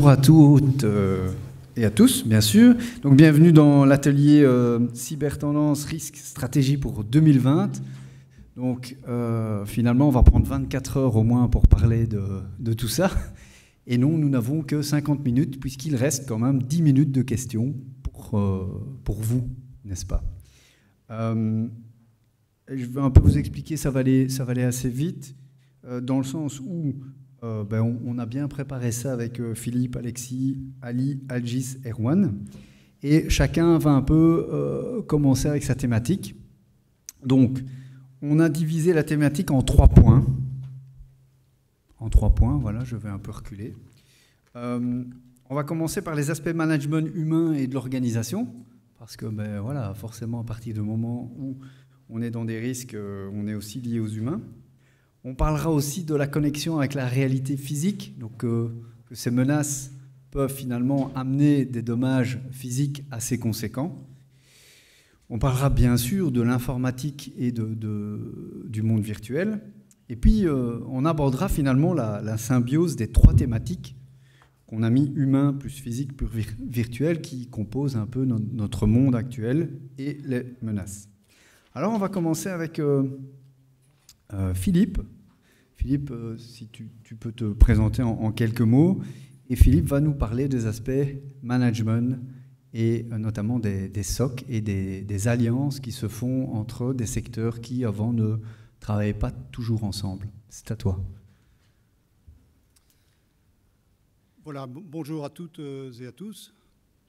bonjour à toutes et à tous, bien sûr. Donc, bienvenue dans l'atelier Cybertendance Risque Stratégie pour 2020. Donc, finalement, on va prendre 24 heures au moins pour parler de tout ça. Et non, nous n'avons que 50 minutes, puisqu'il reste quand même 10 minutes de questions pour vous, n'est-ce pas? Je vais un peu vous expliquer, ça va aller assez vite, dans le sens où on a bien préparé ça avec Philippe, Alexis, Ali, Algis, Erwan. Et chacun va un peu commencer avec sa thématique. Donc, on a divisé la thématique en 3 points. En 3 points, voilà, je vais un peu reculer. On va commencer par les aspects management humain et de l'organisation. Parce que, voilà, forcément, à partir du moment où on est dans des risques, on est aussi lié aux humains. On parlera aussi de la connexion avec la réalité physique, donc que ces menaces peuvent finalement amener des dommages physiques assez conséquents. On parlera bien sûr de l'informatique et du monde virtuel. Et puis, on abordera finalement la symbiose des 3 thématiques qu'on a mis humain plus physique plus virtuel qui composent un peu notre monde actuel et les menaces. Alors, on va commencer avec Philippe. Philippe, si tu peux te présenter en quelques mots. Et Philippe va nous parler des aspects management et notamment des SOC et des alliances qui se font entre des secteurs qui, avant, ne travaillaient pas toujours ensemble. C'est à toi. Voilà, bonjour à toutes et à tous.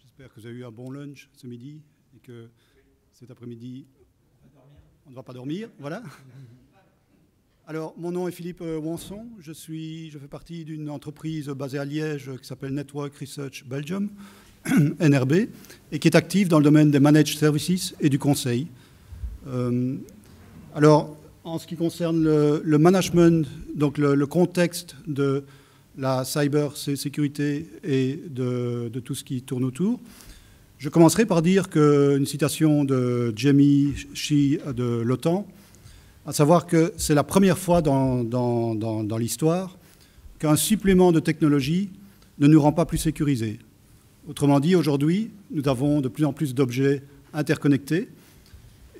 J'espère que vous avez eu un bon lunch ce midi et que cet après-midi, on ne va pas dormir. Voilà. Alors, mon nom est Philippe Wanson. Je fais partie d'une entreprise basée à Liège qui s'appelle Network Research Belgium, NRB, et qui est active dans le domaine des managed services et du conseil. Alors, en ce qui concerne le management, donc le contexte de la cybersécurité et de tout ce qui tourne autour, je commencerai par dire qu'une citation de Jamie Shea de l'OTAN, à savoir que c'est la première fois dans l'histoire qu'un supplément de technologie ne nous rend pas plus sécurisés. Autrement dit, aujourd'hui, nous avons de plus en plus d'objets interconnectés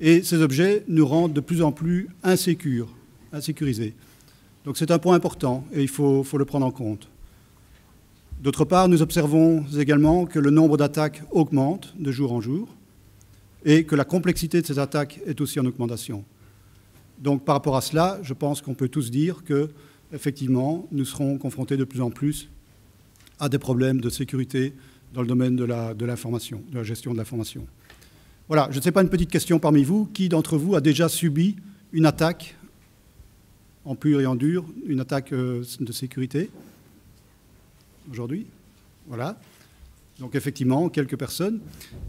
et ces objets nous rendent de plus en plus insécurisés. Donc c'est un point important et il faut le prendre en compte. D'autre part, nous observons également que le nombre d'attaques augmente de jour en jour et que la complexité de ces attaques est aussi en augmentation. Donc par rapport à cela, je pense qu'on peut tous dire que, effectivement, nous serons confrontés de plus en plus à des problèmes de sécurité dans le domaine de l'information, de la gestion de l'information. Voilà, je ne sais pas, une petite question parmi vous. Qui d'entre vous a déjà subi une attaque en pur et en dur, une attaque de sécurité aujourd'hui? Voilà. Donc effectivement, quelques personnes.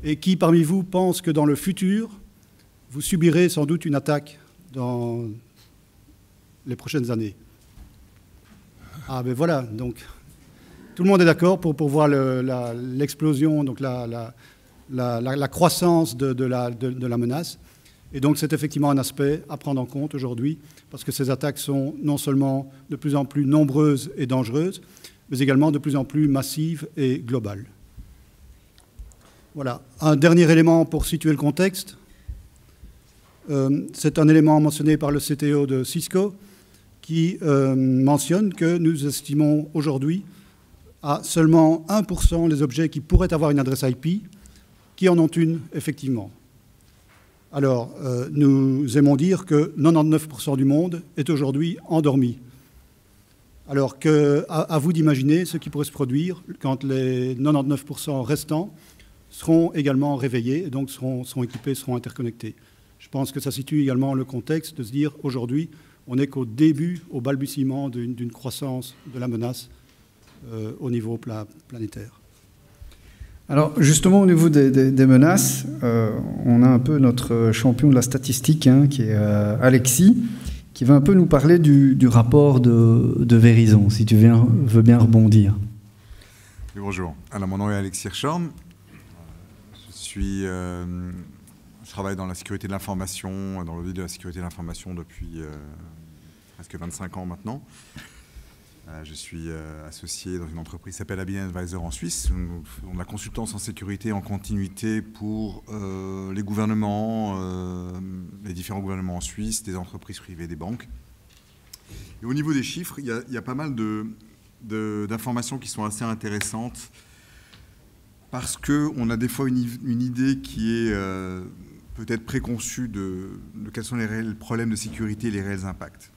Et qui parmi vous pense que dans le futur, vous subirez sans doute une attaque dans les prochaines années? Ah ben voilà, donc tout le monde est d'accord pour voir l'explosion, donc la croissance de la menace. Et donc c'est effectivement un aspect à prendre en compte aujourd'hui, parce que ces attaques sont non seulement de plus en plus nombreuses et dangereuses, mais également de plus en plus massives et globales. Voilà. Un dernier élément pour situer le contexte. C'est un élément mentionné par le CTO de Cisco qui mentionne que nous estimons aujourd'hui à seulement 1% les objets qui pourraient avoir une adresse IP qui en ont une effectivement. Alors, nous aimons dire que 99% du monde est aujourd'hui endormi. Alors à vous d'imaginer ce qui pourrait se produire quand les 99% restants seront également réveillés, et donc seront équipés, seront interconnectés. Je pense que ça situe également le contexte de se dire aujourd'hui, on n'est qu'au début, au balbutiement d'une croissance de la menace au niveau planétaire. Alors justement, au niveau des menaces, on a un peu notre champion de la statistique, qui est Alexis, qui va un peu nous parler du rapport de Verizon, si tu veux bien rebondir. Oui, bonjour. Alors, mon nom est Alexis Hirschhorn. Je travaille dans la sécurité de l'information, dans le domaine de la sécurité de l'information depuis presque 25 ans maintenant. Je suis associé dans une entreprise qui s'appelle Abin Advisor en Suisse. Nous faisons de la consultance en sécurité en continuité pour les gouvernements, les différents gouvernements en Suisse, des entreprises privées, des banques. Et au niveau des chiffres, il y a pas mal d'informations qui sont assez intéressantes parce qu'on a des fois une idée qui est peut-être préconçue de quels sont les réels problèmes de sécurité et les réels impacts.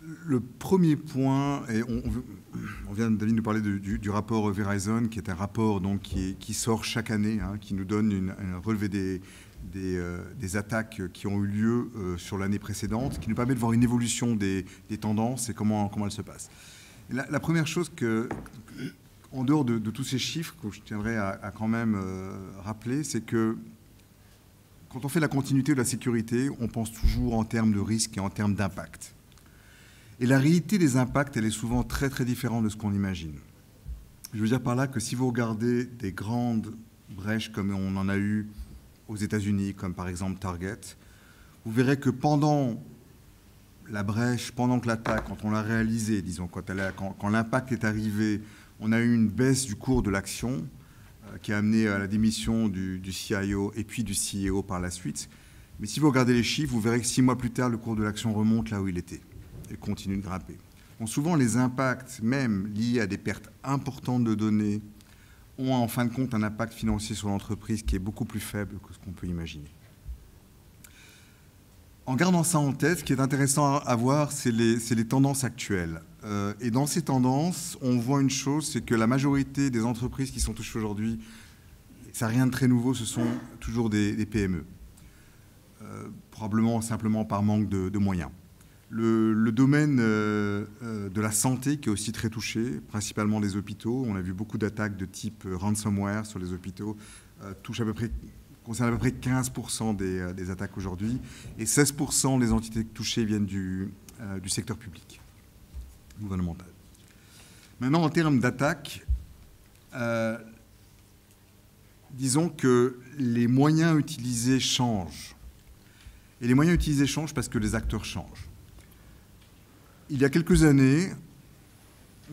Le premier point, et on vient David nous parler du rapport Verizon, qui est un rapport donc, qui sort chaque année, hein, qui nous donne un relevé des attaques qui ont eu lieu sur l'année précédente, qui nous permet de voir une évolution des tendances et comment elles se passent. Et la première chose en dehors de tous ces chiffres que je tiendrais à quand même rappeler, c'est que quand on fait la continuité de la sécurité, on pense toujours en termes de risque et en termes d'impact. Et la réalité des impacts, elle est souvent très très différente de ce qu'on imagine. Je veux dire par là que si vous regardez des grandes brèches comme on en a eu aux États-Unis, comme par exemple Target, vous verrez que pendant la brèche, pendant que l'attaque, quand on l'a réalisée, disons, quand l'impact est arrivé, on a eu une baisse du cours de l'action qui a amené à la démission du CIO et puis du CEO par la suite. Mais si vous regardez les chiffres, vous verrez que 6 mois plus tard, le cours de l'action remonte là où il était et continue de grimper. Donc souvent, les impacts, même liés à des pertes importantes de données, ont en fin de compte un impact financier sur l'entreprise qui est beaucoup plus faible que ce qu'on peut imaginer. En gardant ça en tête, ce qui est intéressant à voir, c'est les tendances actuelles. Et dans ces tendances, on voit une chose, c'est que la majorité des entreprises qui sont touchées aujourd'hui, ça n'a rien de très nouveau, ce sont toujours des PME. Probablement simplement par manque de moyens. Le domaine de la santé qui est aussi très touché, principalement des hôpitaux. On a vu beaucoup d'attaques de type ransomware sur les hôpitaux, concerne à peu près 15% des attaques aujourd'hui, et 16% des entités touchées viennent du secteur public, gouvernemental. Maintenant, en termes d'attaques, disons que les moyens utilisés changent. Et les moyens utilisés changent parce que les acteurs changent. Il y a quelques années,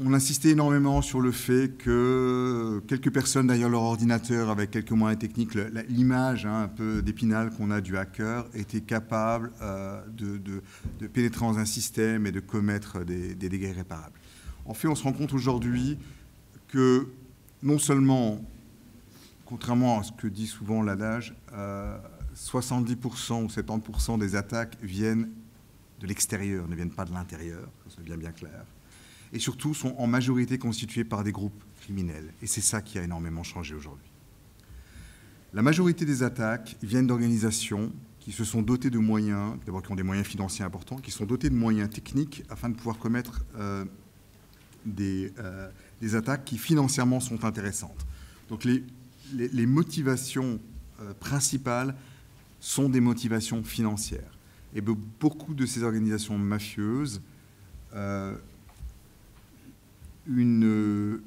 on insistait énormément sur le fait que quelques personnes derrière leur ordinateur avec quelques moyens techniques, l'image un peu d'Épinal qu'on a du hacker, était capable de pénétrer dans un système et de commettre des dégâts irréparables. En fait, on se rend compte aujourd'hui que non seulement, contrairement à ce que dit souvent l'adage, 70% ou 70% des attaques viennent de l'extérieur, ne viennent pas de l'intérieur, que ce soit bien clair. Et surtout sont en majorité constitués par des groupes criminels. Et c'est ça qui a énormément changé aujourd'hui. La majorité des attaques viennent d'organisations qui se sont dotées de moyens, d'abord qui ont des moyens financiers importants, qui sont dotés de moyens techniques afin de pouvoir commettre des attaques qui financièrement sont intéressantes. Donc les motivations principales sont des motivations financières. Et beaucoup de ces organisations mafieuses, une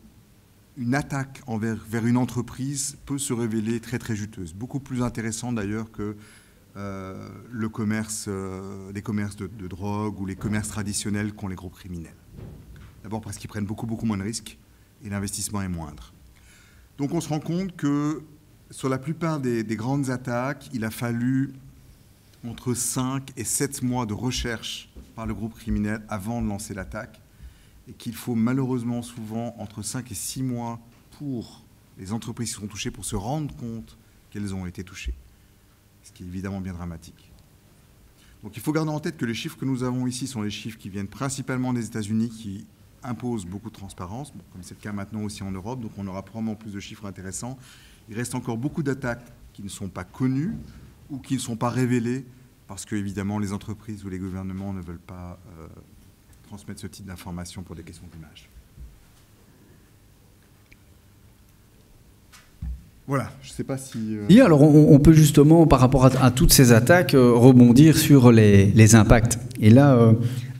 attaque vers une entreprise peut se révéler très très juteuse, beaucoup plus intéressante d'ailleurs que les commerces de drogue ou les commerces traditionnels qu'ont les groupes criminels. D'abord parce qu'ils prennent beaucoup moins de risques et l'investissement est moindre. Donc on se rend compte que sur la plupart des grandes attaques, il a fallu entre 5 et 7 mois de recherche par le groupe criminel avant de lancer l'attaque, et qu'il faut malheureusement souvent entre 5 et 6 mois pour les entreprises qui sont touchées pour se rendre compte qu'elles ont été touchées, ce qui est évidemment bien dramatique. Donc il faut garder en tête que les chiffres que nous avons ici sont les chiffres qui viennent principalement des États-Unis, qui imposent beaucoup de transparence, comme c'est le cas maintenant aussi en Europe, donc on aura probablement plus de chiffres intéressants. Il reste encore beaucoup d'attaques qui ne sont pas connues ou qui ne sont pas révélées parce que, évidemment, les entreprises ou les gouvernements ne veulent pas transmettre ce type d'informations pour des questions d'image. Voilà, je ne sais pas si... Oui, alors on peut justement, par rapport à toutes ces attaques, rebondir sur les impacts. Et là,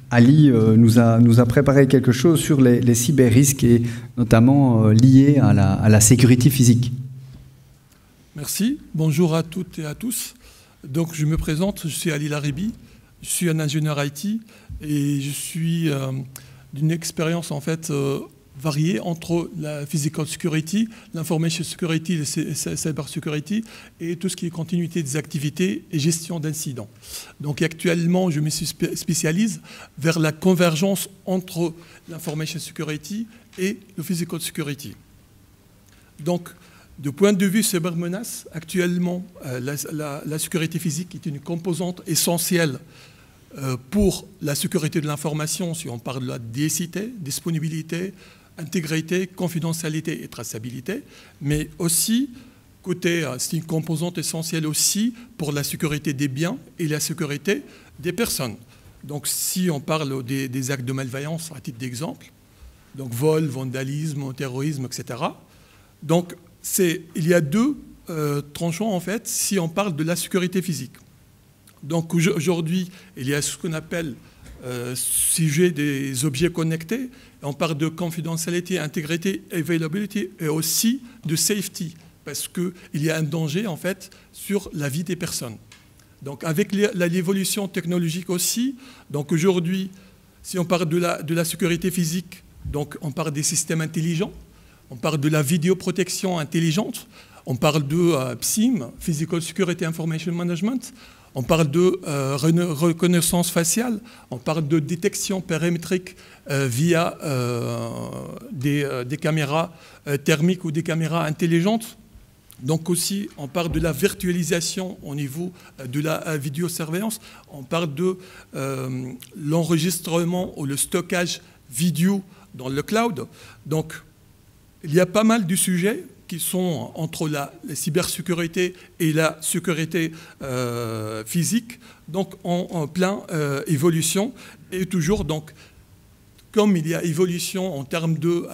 Ali nous a préparé quelque chose sur les cyber-risques et notamment liés à la sécurité physique. Merci. Bonjour à toutes et à tous. Donc, je me présente, je suis Ali Laribi. Je suis un ingénieur IT et je suis d'une expérience en fait variée entre la physical security, l'information security, la cyber security et tout ce qui est continuité des activités et gestion d'incidents. Donc actuellement, je me spécialise vers la convergence entre l'information security et le physical security. Donc, du point de vue cybermenace, actuellement, la sécurité physique est une composante essentielle pour la sécurité de l'information, si on parle de la DSIT, disponibilité, intégrité, confidentialité et traçabilité, mais aussi, c'est une composante essentielle aussi pour la sécurité des biens et la sécurité des personnes. Donc, si on parle des actes de malveillance, à titre d'exemple, donc vol, vandalisme, terrorisme, etc. Donc, il y a deux tranchants, en fait, si on parle de la sécurité physique. Donc, aujourd'hui, il y a ce qu'on appelle sujet des objets connectés. On parle de confidentialité, intégrité, availability et aussi de safety, parce qu'il y a un danger, en fait, sur la vie des personnes. Donc, avec l'évolution technologique aussi, donc aujourd'hui, si on parle de la sécurité physique, donc on parle des systèmes intelligents, on parle de la vidéoprotection intelligente, on parle de PSIM, Physical Security Information Management, on parle de reconnaissance faciale, on parle de détection périmétrique via des caméras thermiques ou des caméras intelligentes. Donc aussi, on parle de la virtualisation au niveau de la vidéosurveillance, on parle de l'enregistrement ou le stockage vidéo dans le cloud. Donc, il y a pas mal de sujets qui sont entre la cybersécurité et la sécurité physique, donc en plein évolution. Et toujours, donc, comme il y a évolution en termes de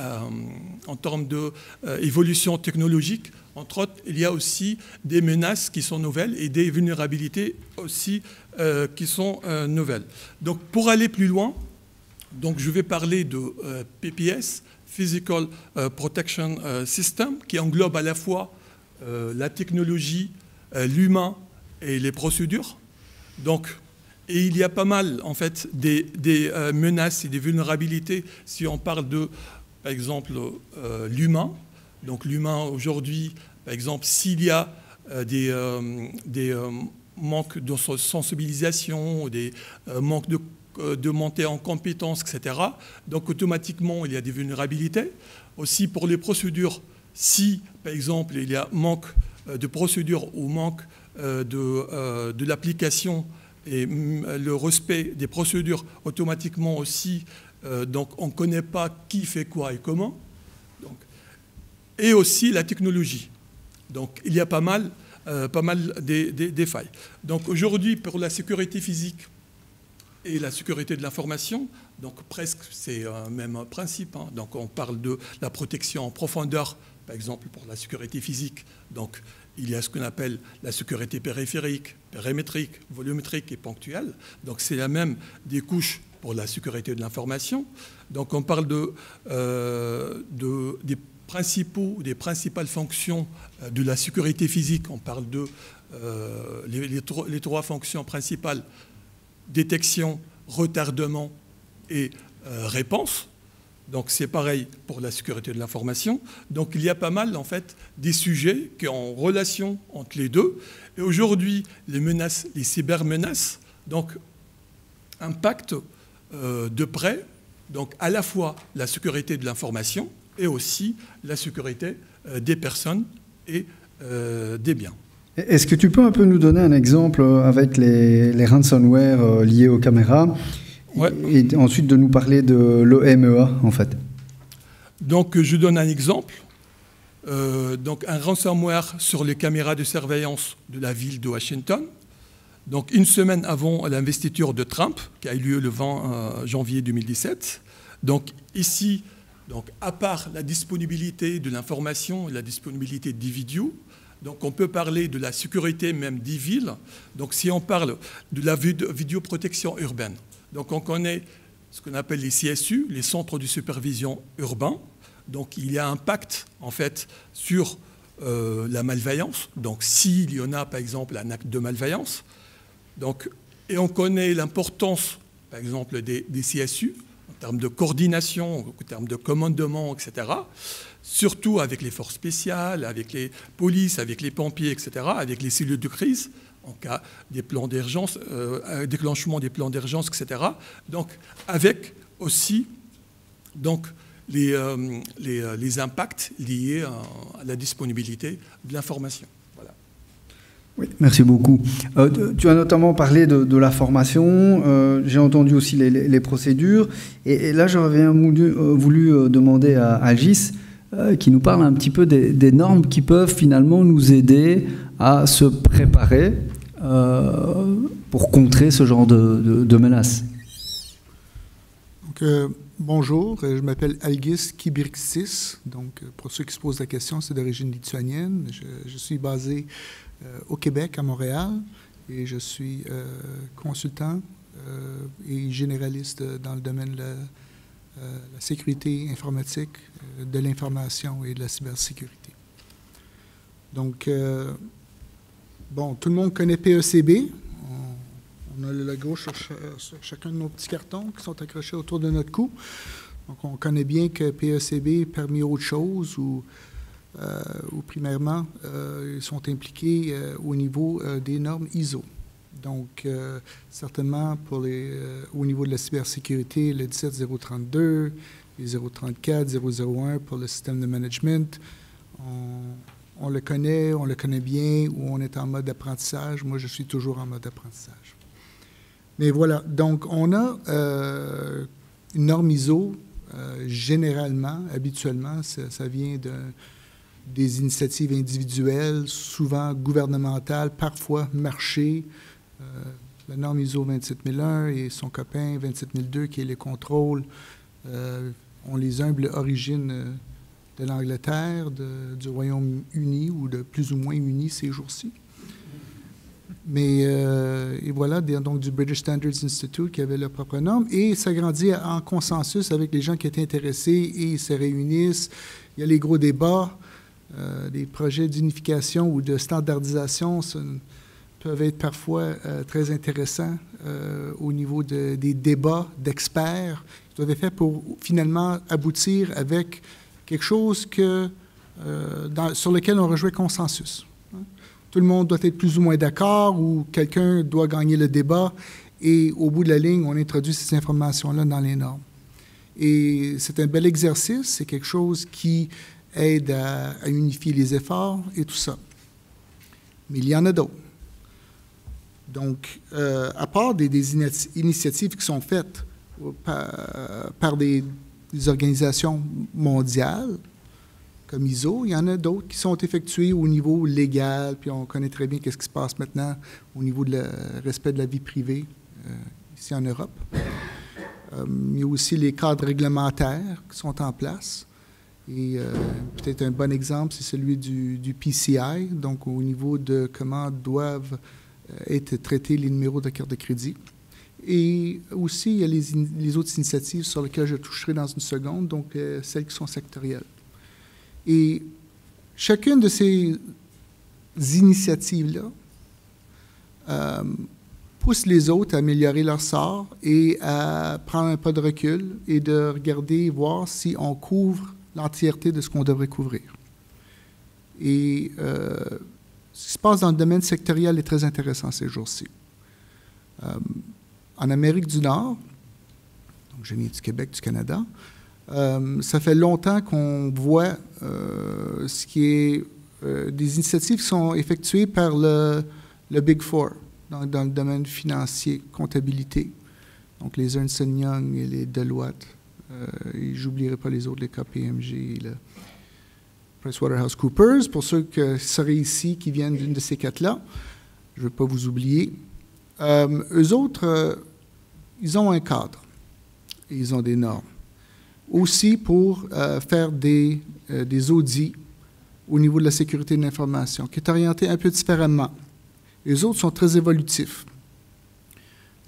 évolution technologique, entre autres, il y a aussi des menaces qui sont nouvelles et des vulnérabilités aussi qui sont nouvelles. Donc, pour aller plus loin, donc, je vais parler de PPS, Physical Protection System, qui englobe à la fois la technologie, l'humain et les procédures. Donc, et il y a pas mal, en fait, des menaces et des vulnérabilités si on parle de, par exemple, l'humain. Donc, l'humain, aujourd'hui, par exemple, s'il y a des manques de sensibilisation, des manques de montée en compétences, etc. Donc, automatiquement, il y a des vulnérabilités. Aussi, pour les procédures, si, par exemple, il y a manque de procédures ou manque de l'application et le respect des procédures, automatiquement aussi, donc on ne connaît pas qui fait quoi et comment. Donc, et aussi la technologie. Donc, il y a pas mal des failles. Donc, aujourd'hui, pour la sécurité physique, et la sécurité de l'information, donc presque c'est un même principe. Hein. Donc on parle de la protection en profondeur, par exemple pour la sécurité physique. Donc il y a ce qu'on appelle la sécurité périphérique, périmétrique, volumétrique et ponctuelle. Donc c'est la même des couches pour la sécurité de l'information. Donc on parle des principales fonctions de la sécurité physique. On parle de les trois fonctions principales: détection, retardement et réponse. Donc c'est pareil pour la sécurité de l'information. Donc il y a pas mal en fait des sujets qui ont relation entre les deux. Et aujourd'hui, les menaces, les cybermenaces, donc impactent de près, donc à la fois la sécurité de l'information et aussi la sécurité des personnes et des biens. Est-ce que tu peux un peu nous donner un exemple avec les ransomware liés aux caméras, ouais, et ensuite de nous parler de l'OMEA en fait? Donc je donne un exemple. Donc un ransomware sur les caméras de surveillance de la ville de Washington. Donc une semaine avant l'investiture de Trump, qui a eu lieu le 20 janvier 2017. Donc ici, donc, à part la disponibilité de l'information et la disponibilité des vidéos, donc on peut parler de la sécurité même des villes. Donc si on parle de la vidéoprotection urbaine, donc on connaît ce qu'on appelle les CSU, les centres de supervision urbains. Donc il y a un impact en fait sur la malveillance. Donc s'il y en a par exemple un acte de malveillance, donc Et on connaît l'importance, par exemple, des CSU, en termes de coordination, en termes de commandement, etc., surtout avec les forces spéciales, avec les polices, avec les pompiers, etc., avec les cellules de crise, en cas des plans d'urgence, déclenchement des plans d'urgence, etc. Donc, avec aussi donc, les impacts liés à la disponibilité de l'information. Voilà. Oui, merci beaucoup. Tu as notamment parlé de la formation, j'ai entendu aussi les procédures, et là j'aurais voulu demander à Algis qui nous parle un petit peu des normes qui peuvent finalement nous aider à se préparer pour contrer ce genre de menaces. Donc, bonjour, je m'appelle Algis Kibirksis. Donc, pour ceux qui se posent la question, c'est d'origine lituanienne. Je suis basé au Québec, à Montréal, et je suis consultant et généraliste dans le domaine de la sécurité informatique, de l'information et de la cybersécurité. Donc, bon, tout le monde connaît PECB. On a le logo sur chacun de nos petits cartons qui sont accrochés autour de notre cou. Donc, on connaît bien que PECB, parmi autres choses, ou primairement, ils sont impliqués au niveau des normes ISO. Donc, certainement, au niveau de la cybersécurité, le 17032, les 034, 001 pour le système de management, on le connaît bien, ou on est en mode apprentissage. Moi, je suis toujours en mode apprentissage. Mais voilà, donc on a une norme ISO, généralement, habituellement, ça vient des initiatives individuelles, souvent gouvernementales, parfois marché. La norme ISO 27001 et son copain 27002, qui est les contrôles, ont les humbles origines de l'Angleterre, du Royaume-Uni, ou de plus ou moins unis ces jours-ci. Mais et voilà, donc du British Standards Institute qui avait leur propre norme, et ça grandit en consensus avec les gens qui étaient intéressés, et ils se réunissent. Il y a les gros débats, des projets d'unification ou de standardisation peuvent être parfois très intéressants au niveau des débats d'experts qui doivent être faits pour finalement aboutir avec quelque chose sur lequel on rejoint consensus. Tout le monde doit être plus ou moins d'accord, ou quelqu'un doit gagner le débat, et au bout de la ligne, on introduit ces informations-là dans les normes. Et c'est un bel exercice, c'est quelque chose qui aide à unifier les efforts et tout ça. Mais il y en a d'autres. Donc, à part des initiatives qui sont faites par des organisations mondiales, comme ISO, il y en a d'autres qui sont effectuées au niveau légal, puis on connaît très bien ce qui se passe maintenant au niveau du respect de la vie privée ici en Europe. Il y a aussi les cadres réglementaires qui sont en place. Et peut-être un bon exemple, c'est celui du PCI, donc au niveau de comment doivent être traités les numéros de carte de crédit. Et aussi, il y a les autres initiatives sur lesquelles je toucherai dans une seconde, donc celles qui sont sectorielles. Et chacune de ces initiatives-là pousse les autres à améliorer leur sort et à prendre un pas de recul et de regarder, voir si on couvre l'entièreté de ce qu'on devrait couvrir. Et ce qui se passe dans le domaine sectoriel est très intéressant ces jours-ci. En Amérique du Nord, donc je viens du Québec, du Canada, ça fait longtemps qu'on voit ce qui est des initiatives qui sont effectuées par le Big Four dans le domaine financier, comptabilité. Donc les Ernst & Young et les Deloitte. Et j'oublierai pas les autres, les KPMG et le PricewaterhouseCoopers. Pour ceux qui seraient ici, qui viennent d'une de ces quatre-là, je ne veux pas vous oublier. Eux autres, ils ont un cadre et ils ont des normes. Aussi pour faire des audits au niveau de la sécurité de l'information, qui est orienté un peu différemment. Les autres sont très évolutifs.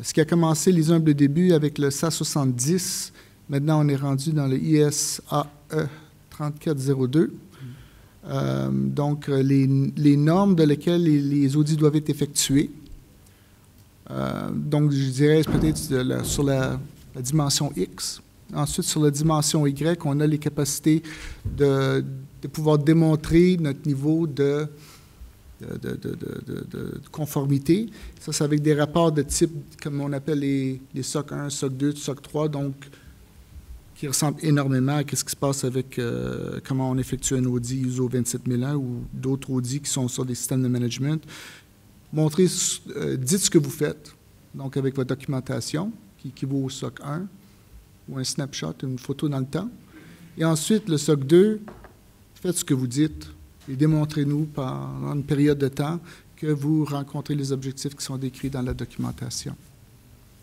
Ce qui a commencé les humbles débuts avec le SAS 70, maintenant on est rendu dans le ISAE 3402. Donc les normes dans lesquelles les audits doivent être effectués. Donc, je dirais peut-être sur la dimension X. Ensuite, sur la dimension Y, on a les capacités de pouvoir démontrer notre niveau de conformité. Ça, c'est avec des rapports de type, comme on appelle les SOC 1, SOC 2, SOC 3, donc qui ressemblent énormément à ce qui se passe avec comment on effectue un audit ISO 27001 ou d'autres audits qui sont sur des systèmes de management. Montrez, dites ce que vous faites, donc avec votre documentation, qui équivaut au SOC 1, ou un snapshot, une photo dans le temps. Et ensuite, le SOC 2, faites ce que vous dites et démontrez-nous pendant une période de temps que vous rencontrez les objectifs qui sont décrits dans la documentation.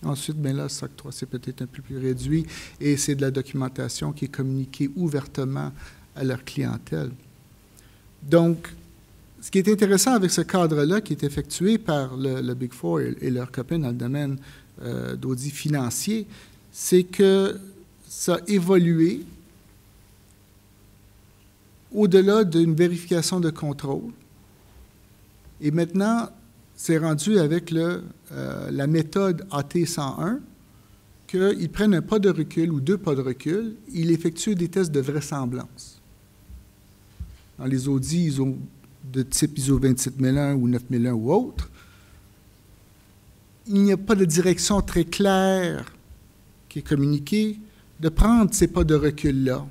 Ensuite, bien là, SOC 3, c'est peut-être un peu plus réduit et c'est de la documentation qui est communiquée ouvertement à leur clientèle. Donc, ce qui est intéressant avec ce cadre-là qui est effectué par le Big Four et leurs copains dans le domaine d'audit financier, c'est que ça a évolué au-delà d'une vérification de contrôle. Et maintenant, c'est rendu avec la méthode AT101 qu'ils prennent un pas de recul ou 2 pas de recul, ils effectuent des tests de vraisemblance. Dans les audits de type ISO 27001 ou 9001 ou autre, il n'y a pas de direction très claire qui est communiquée, de prendre ces pas de recul-là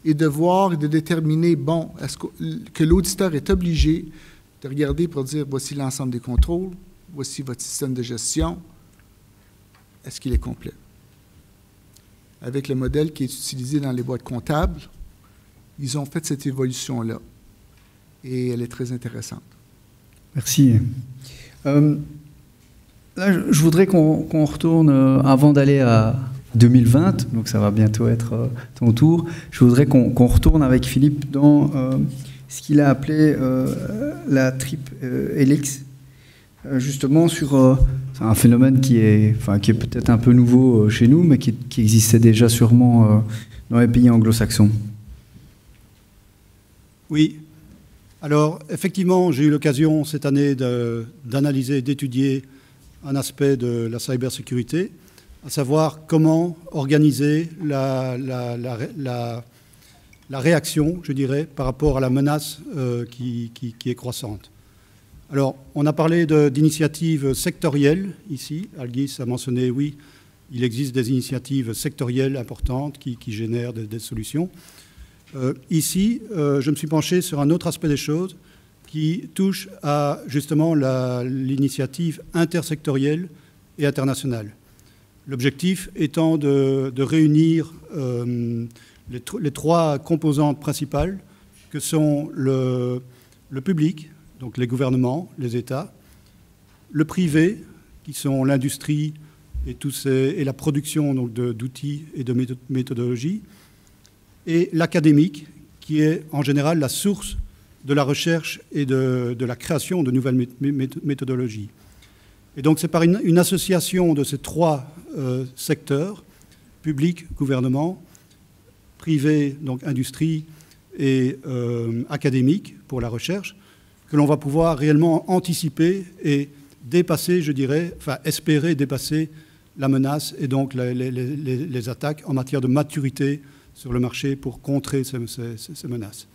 et de voir et de déterminer, bon, est-ce que l'auditeur est obligé de regarder pour dire, voici l'ensemble des contrôles, voici votre système de gestion, est-ce qu'il est complet? Avec le modèle qui est utilisé dans les boîtes comptables, ils ont fait cette évolution-là et elle est très intéressante. Merci. Là, je voudrais qu'on retourne, avant d'aller à 2020, donc ça va bientôt être ton tour, je voudrais qu'on retourne avec Philippe dans ce qu'il a appelé la trip helix, justement sur c'est un phénomène qui est peut-être un peu nouveau chez nous, mais qui existait déjà sûrement dans les pays anglo-saxons. Oui. Alors, effectivement, j'ai eu l'occasion cette année d'analyser, d'étudier un aspect de la cybersécurité, à savoir comment organiser la réaction, je dirais, par rapport à la menace qui est croissante. Alors, on a parlé d'initiatives sectorielles ici. Algis a mentionné, oui, il existe des initiatives sectorielles importantes qui génèrent des solutions. Ici, je me suis penché sur un autre aspect des choses qui touche à justement l'initiative intersectorielle et internationale. L'objectif étant de réunir les 3 composantes principales que sont le public, donc les gouvernements, les États, le privé, qui sont l'industrie et la production d'outils et de méthodologies, et l'académique, qui est en général la source de la recherche et de la création de nouvelles méthodologies. Et donc c'est par une association de ces 3 secteurs, public, gouvernement, privé, donc industrie, et académique pour la recherche, que l'on va pouvoir réellement anticiper et dépasser, je dirais, enfin espérer dépasser la menace et donc les attaques en matière de maturité sur le marché pour contrer ces menaces.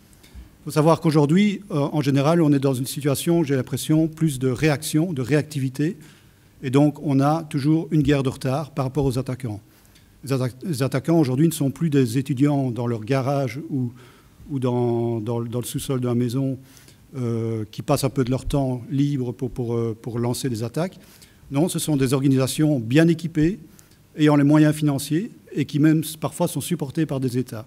Il faut savoir qu'aujourd'hui, en général, on est dans une situation, j'ai l'impression, plus de réaction, de réactivité, et donc on a toujours une guerre de retard par rapport aux attaquants. Les attaquants, aujourd'hui, ne sont plus des étudiants dans leur garage ou dans le sous-sol de la maison qui passent un peu de leur temps libre pour lancer des attaques. Non, ce sont des organisations bien équipées, ayant les moyens financiers et qui même parfois sont supportées par des États.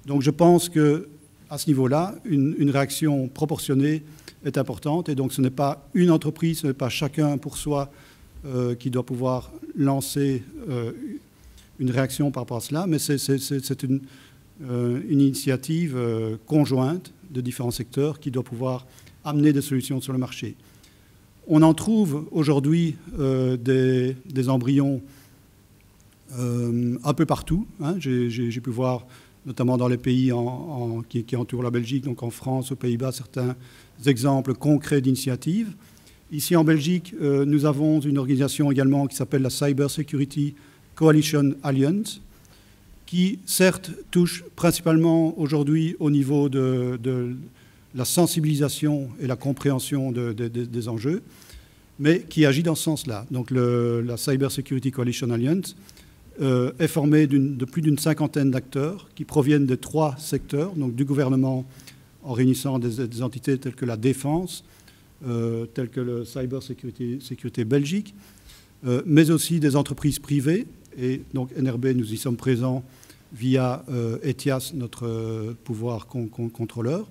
Donc je pense qu'à ce niveau-là, une réaction proportionnée est importante et donc ce n'est pas une entreprise, ce n'est pas chacun pour soi qui doit pouvoir lancer une réaction par rapport à cela, mais c'est une initiative conjointe de différents secteurs qui doit pouvoir amener des solutions sur le marché. On en trouve aujourd'hui des embryons un peu partout. Hein. J'ai pu voir, notamment dans les pays qui entourent la Belgique, donc en France, aux Pays-Bas, certains exemples concrets d'initiatives. Ici en Belgique, nous avons une organisation également qui s'appelle la Cyber Security Coalition Alliance, qui certes touche principalement aujourd'hui au niveau de la sensibilisation et la compréhension des enjeux, mais qui agit dans ce sens-là. Donc la Cyber Security Coalition Alliance est formée de plus d'une cinquantaine d'acteurs qui proviennent de 3 secteurs, donc du gouvernement en réunissant des entités telles que la défense, telles que le Cyber Sécurité Belgique, mais aussi des entreprises privées. Et donc NRB, nous y sommes présents via ETIAS, notre pouvoir contrôleur,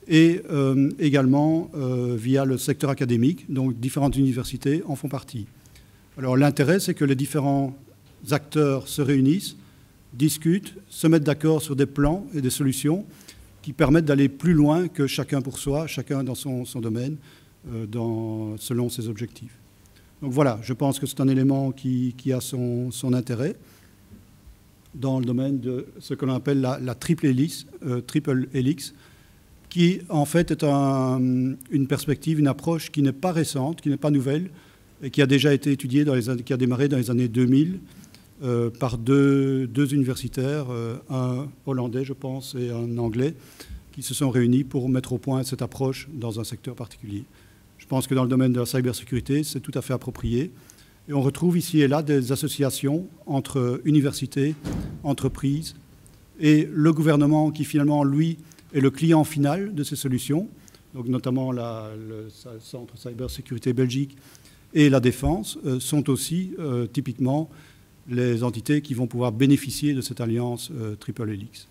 et également via le secteur académique, donc différentes universités en font partie. Alors l'intérêt, c'est que les différents acteurs se réunissent, discutent, se mettent d'accord sur des plans et des solutions qui permettent d'aller plus loin que chacun pour soi, chacun dans son domaine, selon ses objectifs. Donc voilà, je pense que c'est un élément qui a son intérêt dans le domaine de ce que l'on appelle la triple hélice, qui en fait est une perspective, une approche qui n'est pas récente, qui n'est pas nouvelle, et qui a déjà été étudiée, qui a démarré dans les années 2000 par deux universitaires, un hollandais, je pense, et un anglais, qui se sont réunis pour mettre au point cette approche dans un secteur particulier. Je pense que dans le domaine de la cybersécurité, c'est tout à fait approprié. Et on retrouve ici et là des associations entre universités, entreprises et le gouvernement qui finalement, lui, est le client final de ces solutions, donc notamment le Centre Cybersécurité Belgique et la Défense sont aussi typiquement les entités qui vont pouvoir bénéficier de cette alliance Triple Helix.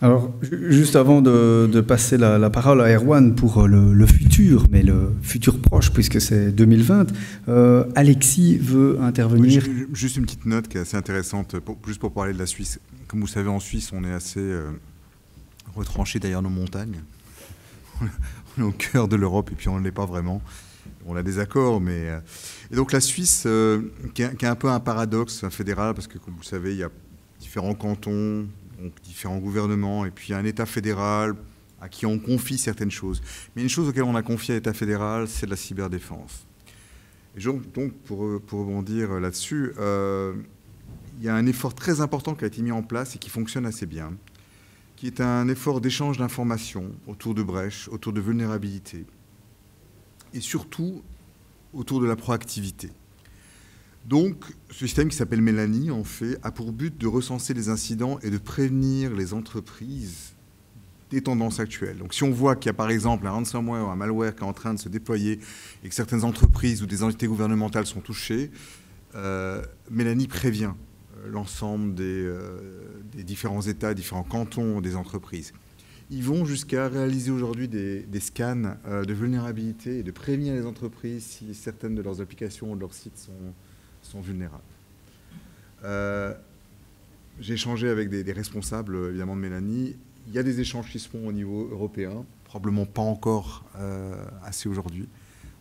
Alors, juste avant de passer la parole à Erwan pour le futur, mais le futur proche, puisque c'est 2020, Alexis veut intervenir. Oui, juste une petite note qui est assez intéressante, juste pour parler de la Suisse. Comme vous le savez, en Suisse, on est assez retranché derrière nos montagnes. On est au cœur de l'Europe et puis on ne l'est pas vraiment. On a des accords, mais... Et donc la Suisse, qui est un peu un paradoxe fédéral, parce que comme vous le savez, il y a différents cantons, donc différents gouvernements, et puis il y a un État fédéral à qui on confie certaines choses. Mais une chose auquel on a confié à l'État fédéral, c'est de la cyberdéfense. Et donc pour rebondir là-dessus, il y a un effort très important qui a été mis en place et qui fonctionne assez bien, qui est un effort d'échange d'informations autour de brèches, autour de vulnérabilités, et surtout autour de la proactivité. Donc, ce système qui s'appelle Mélanie, en fait, a pour but de recenser les incidents et de prévenir les entreprises des tendances actuelles. Donc, si on voit qu'il y a par exemple un ransomware ou un malware qui est en train de se déployer et que certaines entreprises ou des entités gouvernementales sont touchées, Mélanie prévient l'ensemble des différents États, différents cantons des entreprises. Ils vont jusqu'à réaliser aujourd'hui des scans de vulnérabilité et de prévenir les entreprises si certaines de leurs applications ou de leurs sites sont vulnérables. J'ai échangé avec des responsables, évidemment, de Mélanie. Il y a des échanges qui se font au niveau européen, probablement pas encore assez aujourd'hui.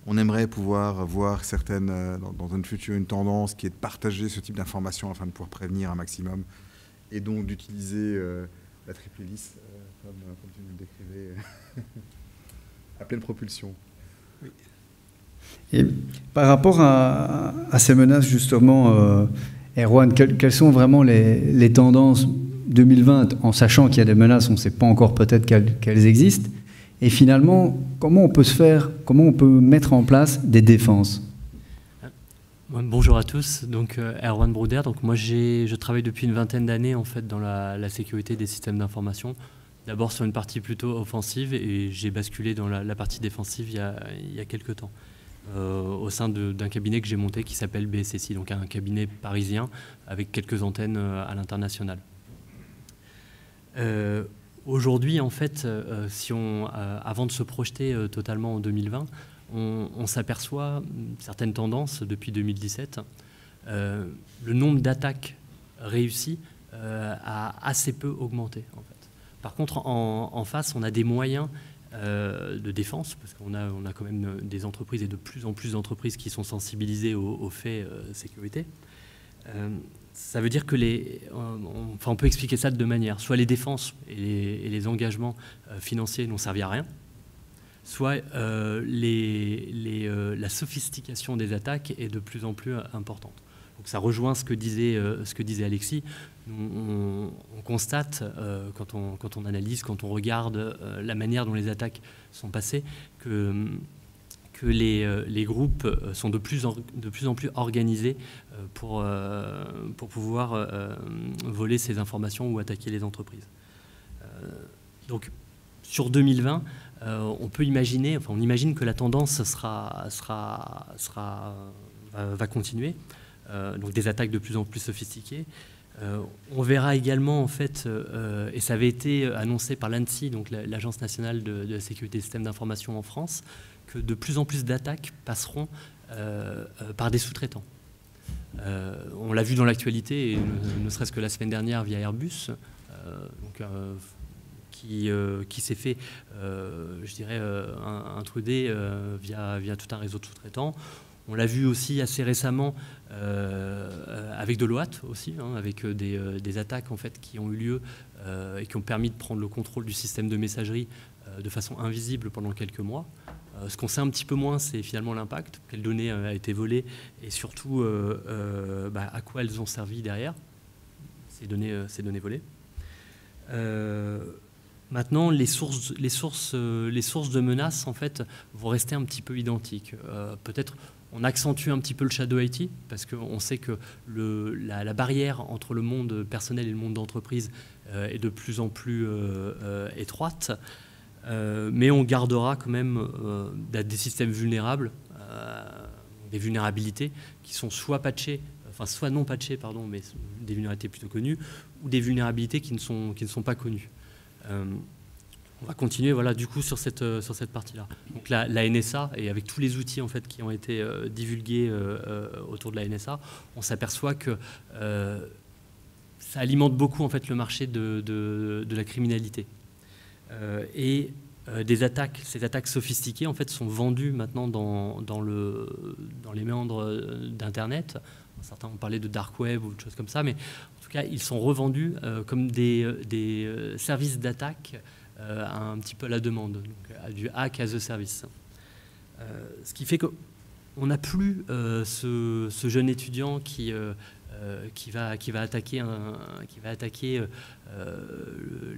On aimerait pouvoir voir certaines, dans un futur, une tendance qui est de partager ce type d'informations afin de pouvoir prévenir un maximum et donc d'utiliser la triple hélice, comme tu nous le décrivais, à pleine propulsion. Oui. Et par rapport à ces menaces, justement, Erwan, quelles sont vraiment les tendances 2020, en sachant qu'il y a des menaces, on ne sait pas encore peut-être qu'elles existent, et finalement, comment on peut mettre en place des défenses? Bonjour à tous, donc Erwan Brouder. Donc moi je travaille depuis une vingtaine d'années en fait dans la sécurité des systèmes d'information. D'abord sur une partie plutôt offensive et j'ai basculé dans la partie défensive il y a quelques temps au sein d'un cabinet que j'ai monté qui s'appelle BSSI, donc un cabinet parisien avec quelques antennes à l'international. Aujourd'hui en fait, avant de se projeter totalement en 2020, on s'aperçoit certaines tendances depuis 2017. Le nombre d'attaques réussies a assez peu augmenté, en fait. Par contre, en face, on a des moyens de défense, parce qu'on a quand même des entreprises et de plus en plus d'entreprises qui sont sensibilisées aux faits sécurité. Ça veut dire que on peut expliquer ça de deux manières. Soit les défenses et les engagements financiers n'ont servi à rien, soit la sophistication des attaques est de plus en plus importante. Donc ça rejoint ce que disait Alexis. On constate, quand on analyse, quand on regarde la manière dont les attaques sont passées, que les groupes sont de plus en plus organisés pour pouvoir voler ces informations ou attaquer les entreprises. Donc, sur 2020, on imagine que la tendance va continuer, donc des attaques de plus en plus sophistiquées. On verra également, en fait, et ça avait été annoncé par l'ANSSI, donc l'Agence nationale de la sécurité des systèmes d'information en France, que de plus en plus d'attaques passeront par des sous-traitants. On l'a vu dans l'actualité, ne serait-ce que la semaine dernière via Airbus, qui s'est fait, je dirais, intruder via tout un réseau de sous-traitants. On l'a vu aussi assez récemment avec Deloitte aussi, avec des attaques en fait, qui ont eu lieu et qui ont permis de prendre le contrôle du système de messagerie de façon invisible pendant quelques mois. Ce qu'on sait un petit peu moins, c'est finalement l'impact, quelle donnée a été volée et surtout à quoi elles ont servi derrière, ces données volées. Maintenant, les sources de menaces en fait, vont rester un petit peu identiques. Peut-être on accentue un petit peu le shadow IT parce qu'on sait que la barrière entre le monde personnel et le monde d'entreprise est de plus en plus étroite. Mais on gardera quand même des systèmes vulnérables, des vulnérabilités qui sont soit non patchées, mais des vulnérabilités plutôt connues, ou des vulnérabilités qui ne sont pas connues. On va continuer du coup sur cette partie-là. Donc la NSA, et avec tous les outils en fait, qui ont été divulgués autour de la NSA, on s'aperçoit que ça alimente beaucoup en fait, le marché de la criminalité. Ces attaques sophistiquées en fait, sont vendues maintenant dans les méandres d'Internet. Certains ont parlé de dark web ou de choses comme ça, mais en tout cas, ils sont revendus comme des services d'attaque un petit peu à la demande, donc du hack as a service. Ce qui fait qu'on n'a plus ce jeune étudiant qui va attaquer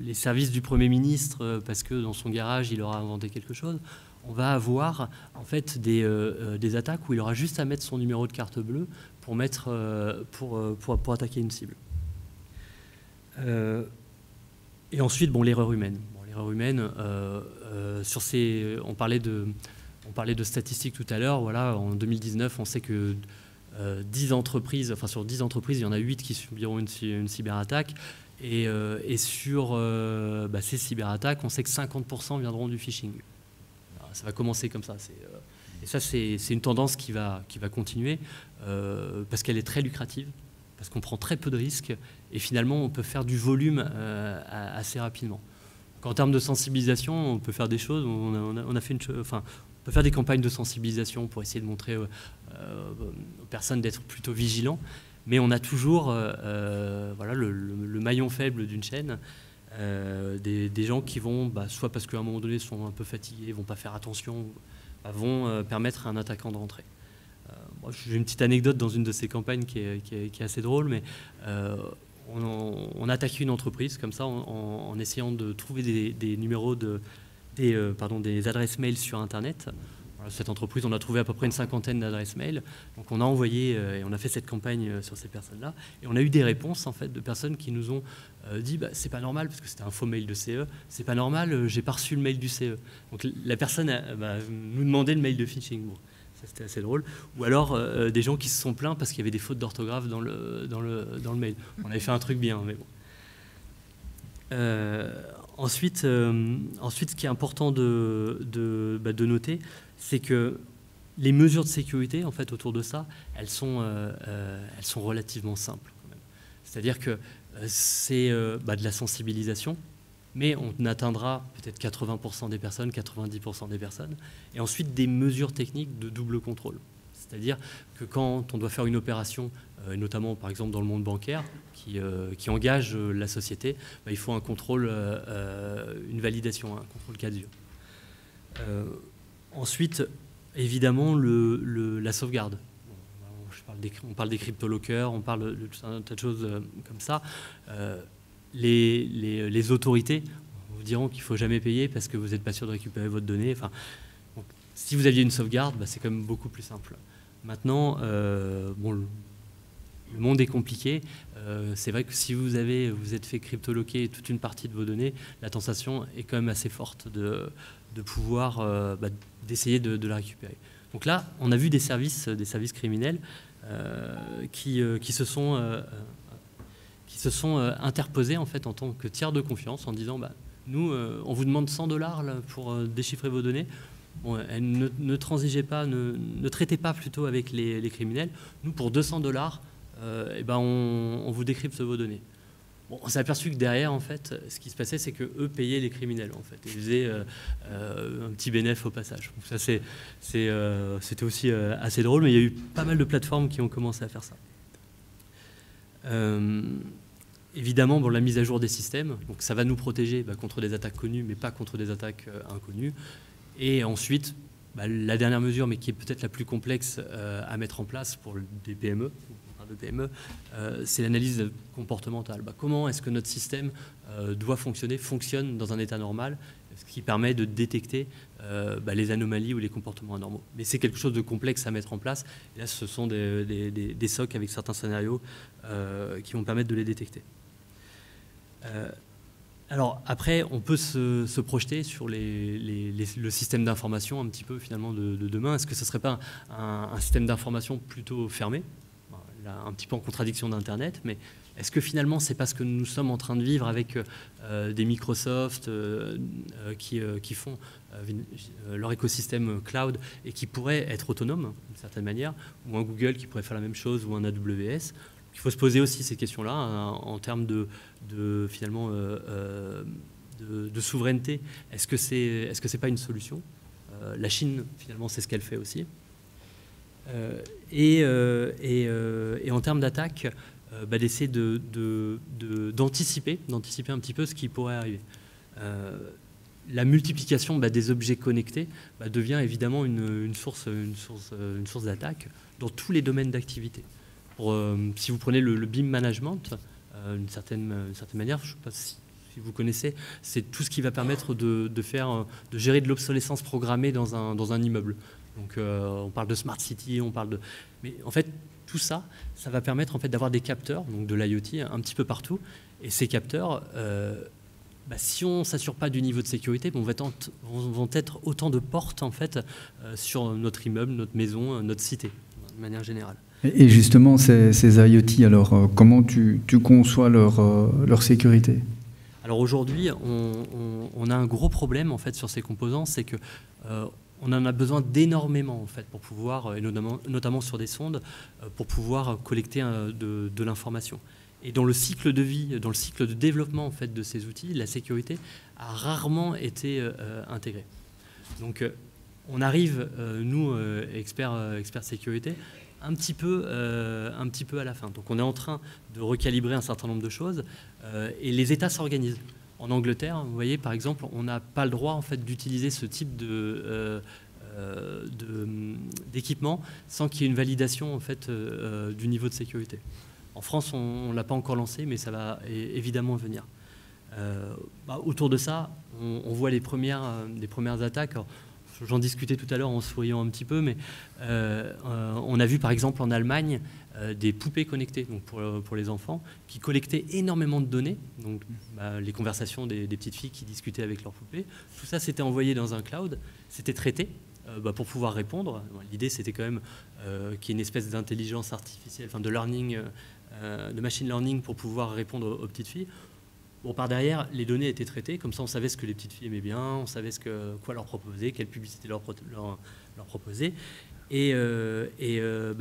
les services du Premier ministre parce que dans son garage, il aura inventé quelque chose. On va avoir en fait des attaques où il aura juste à mettre son numéro de carte bleue pour attaquer une cible. Et ensuite, l'erreur humaine. L'erreur humaine, on parlait de statistiques tout à l'heure. Voilà, en 2019, on sait que 10 entreprises, sur 10 entreprises, il y en a 8 qui subiront une cyberattaque. Et sur ces cyberattaques, on sait que 50% viendront du phishing. Alors, ça va commencer comme ça. Et ça, c'est une tendance qui va continuer parce qu'elle est très lucrative, parce qu'on prend très peu de risques et finalement, on peut faire du volume assez rapidement. En termes de sensibilisation, on peut faire des choses. On peut faire des campagnes de sensibilisation pour essayer de montrer aux personnes d'être plutôt vigilants. Mais on a toujours le maillon faible d'une chaîne, des gens qui vont, soit parce qu'à un moment donné, sont un peu fatigués, ne vont pas faire attention, vont permettre à un attaquant de rentrer. J'ai une petite anecdote dans une de ces campagnes qui est assez drôle, mais on a attaqué une entreprise comme ça en essayant de trouver des numéros des adresses mail sur Internet. Cette entreprise, on a trouvé à peu près une 50aine d'adresses mail. Donc on a envoyé et on a fait cette campagne sur ces personnes-là. Et on a eu des réponses en fait, de personnes qui nous ont dit c'est pas normal, parce que c'était un faux mail de CE, c'est pas normal, j'ai pas reçu le mail du CE. Donc la personne nous demandait le mail de phishing. Bon, ça c'était assez drôle. Ou alors des gens qui se sont plaints parce qu'il y avait des fautes d'orthographe dans le mail. On avait fait un truc bien, mais bon. Ensuite, ce qui est important de noter, c'est que les mesures de sécurité, en fait, autour de ça, elles sont relativement simples, quand même. C'est-à-dire que c'est de la sensibilisation, mais on atteindra peut-être 80% des personnes, 90% des personnes, et ensuite des mesures techniques de double contrôle. C'est-à-dire que quand on doit faire une opération, notamment par exemple dans le monde bancaire, qui engage la société, il faut un contrôle, une validation, un contrôle cas dur. Ensuite, évidemment, la sauvegarde. On parle des crypto-lockers, on parle de tout un tas de choses comme ça. Les autorités vous diront qu'il ne faut jamais payer parce que vous n'êtes pas sûr de récupérer votre donnée. Enfin, donc, si vous aviez une sauvegarde, c'est quand même beaucoup plus simple. Maintenant, bon, le monde est compliqué. C'est vrai que si vous êtes fait crypto-loquer toute une partie de vos données, la tentation est quand même assez forte de pouvoir d'essayer de la récupérer. Donc là, on a vu des services criminels qui se sont interposés en fait en tant que tiers de confiance en disant nous, on vous demande 100 $ pour déchiffrer vos données. Bon, ne transigez pas, ne traitez pas plutôt avec les criminels. Nous, pour 200 $, on vous décrypte vos données. Bon, on s'est aperçu que derrière, en fait, ce qui se passait, c'est qu'eux payaient les criminels, en fait. Ils faisaient un petit bénéfice au passage. Donc ça, c'était aussi assez drôle, mais il y a eu pas mal de plateformes qui ont commencé à faire ça. Évidemment, la mise à jour des systèmes, donc ça va nous protéger contre des attaques connues, mais pas contre des attaques inconnues. Et ensuite, la dernière mesure, mais qui est peut-être la plus complexe à mettre en place pour des PME, c'est l'analyse comportementale. Comment est-ce que notre système fonctionne dans un état normal, ce qui permet de détecter les anomalies ou les comportements anormaux. Mais c'est quelque chose de complexe à mettre en place. Et là, ce sont des SOC avec certains scénarios qui vont permettre de les détecter. Alors après, on peut se projeter sur le système d'information un petit peu finalement de demain. Est-ce que ce ne serait pas un système d'information plutôt fermé, là, un petit peu en contradiction d'Internet, mais est-ce que finalement c'est pas ce que nous sommes en train de vivre avec des Microsoft qui font leur écosystème cloud et qui pourraient être autonomes d'une certaine manière, ou un Google qui pourrait faire la même chose, ou un AWS? Il faut se poser aussi ces questions-là en termes de souveraineté. Est-ce que c'est pas une solution? La Chine, finalement, c'est ce qu'elle fait aussi. Et en termes d'attaque, d'essayer d'anticiper un petit peu ce qui pourrait arriver. La multiplication des objets connectés devient évidemment une source d'attaque dans tous les domaines d'activité. Si vous prenez le BIM management, d'une certaine manière, je ne sais pas si vous connaissez, c'est tout ce qui va permettre de gérer de l'obsolescence programmée dans un immeuble. Donc on parle de smart city, mais en fait tout ça va permettre en fait d'avoir des capteurs, donc de l'IoT un petit peu partout. Et ces capteurs, si on ne s'assure pas du niveau de sécurité, vont être autant de portes en fait sur notre immeuble, notre maison, notre cité, de manière générale. Et justement, ces IoT, alors comment tu conçois leur sécurité? Alors aujourd'hui, on a un gros problème en fait sur ces composants, c'est que on en a besoin d'énormément en fait pour pouvoir, et notamment sur des sondes, pour pouvoir collecter de l'information. Et dans le cycle de vie, dans le cycle de développement en fait de ces outils, la sécurité a rarement été intégrée. Donc on arrive, nous experts sécurité, un petit peu à la fin. Donc on est en train de recalibrer un certain nombre de choses et les États s'organisent. En Angleterre, vous voyez, par exemple, on n'a pas le droit en fait d'utiliser ce type d'équipement sans qu'il y ait une validation en fait du niveau de sécurité. En France, on ne l'a pas encore lancé, mais ça va évidemment venir. Autour de ça, on voit les premières attaques. Alors, j'en discutais tout à l'heure en souriant un petit peu, mais on a vu par exemple en Allemagne des poupées connectées donc pour les enfants qui collectaient énormément de données, donc les conversations des petites filles qui discutaient avec leurs poupées. Tout ça s'était envoyé dans un cloud, c'était traité pour pouvoir répondre. L'idée c'était quand même qu'il y ait une espèce d'intelligence artificielle, enfin de learning, de machine learning pour pouvoir répondre aux petites filles. Bon, par derrière, les données étaient traitées, comme ça on savait ce que les petites filles aimaient bien, on savait quoi leur proposer, quelle publicité leur proposer. Et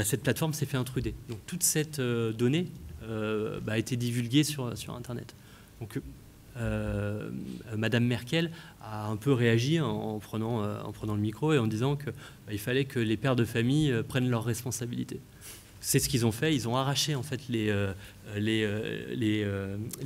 cette plateforme s'est fait intruder. Donc toute cette donnée a été divulguée sur Internet. Donc Madame Merkel a un peu réagi en prenant le micro et en disant qu'il fallait que les pères de famille prennent leurs responsabilités. c'est ce qu'ils ont fait. Ils ont arraché en fait les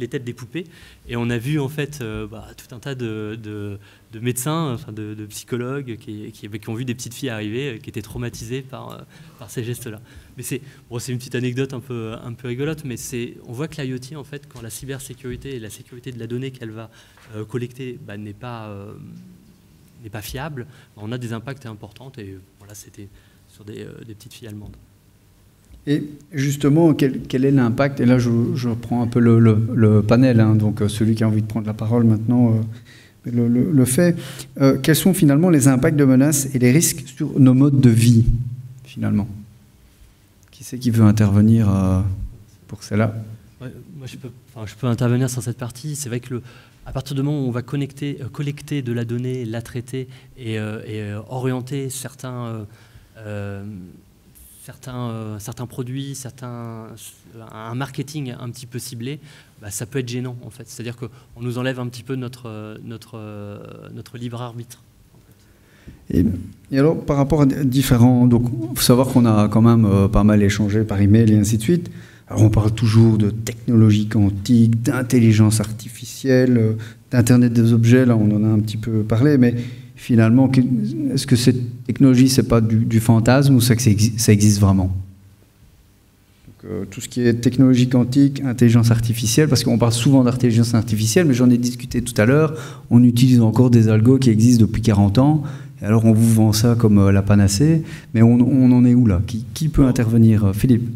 têtes des poupées, et on a vu en fait tout un tas de médecins, enfin de psychologues qui ont vu des petites filles arriver, qui étaient traumatisées par ces gestes-là. Mais c'est une petite anecdote un peu rigolote, mais on voit que l'IoT, en fait, quand la cybersécurité et la sécurité de la donnée qu'elle va collecter n'est pas fiable, on a des impacts importants, et voilà, c'était sur des petites filles allemandes. Et justement, quel est l'impact? Et là, je reprends un peu le panel, hein, donc celui qui a envie de prendre la parole maintenant le fait. Quels sont finalement les impacts de menaces et les risques sur nos modes de vie, finalement? Qui c'est qui veut intervenir pour cela? Ouais, moi, je peux intervenir sur cette partie. C'est vrai que à partir du moment où on va collecter de la donnée, la traiter et orienter certains produits, un marketing un petit peu ciblé, ça peut être gênant en fait. C'est-à-dire qu'on nous enlève un petit peu notre libre arbitre. Et alors, par rapport à différents... Donc, il faut savoir qu'on a quand même pas mal échangé par email et ainsi de suite. Alors, on parle toujours de technologie quantique, d'intelligence artificielle, d'Internet des objets. Là, on en a un petit peu parlé, mais finalement, est-ce que cette technologie, c'est pas du fantasme ou ça existe vraiment? Donc, tout ce qui est technologie quantique, intelligence artificielle, parce qu'on parle souvent d'intelligence artificielle, mais j'en ai discuté tout à l'heure, on utilise encore des algos qui existent depuis 40 ans, et alors on vous vend ça comme la panacée, mais on en est où là? Qui peut intervenir? Philippe?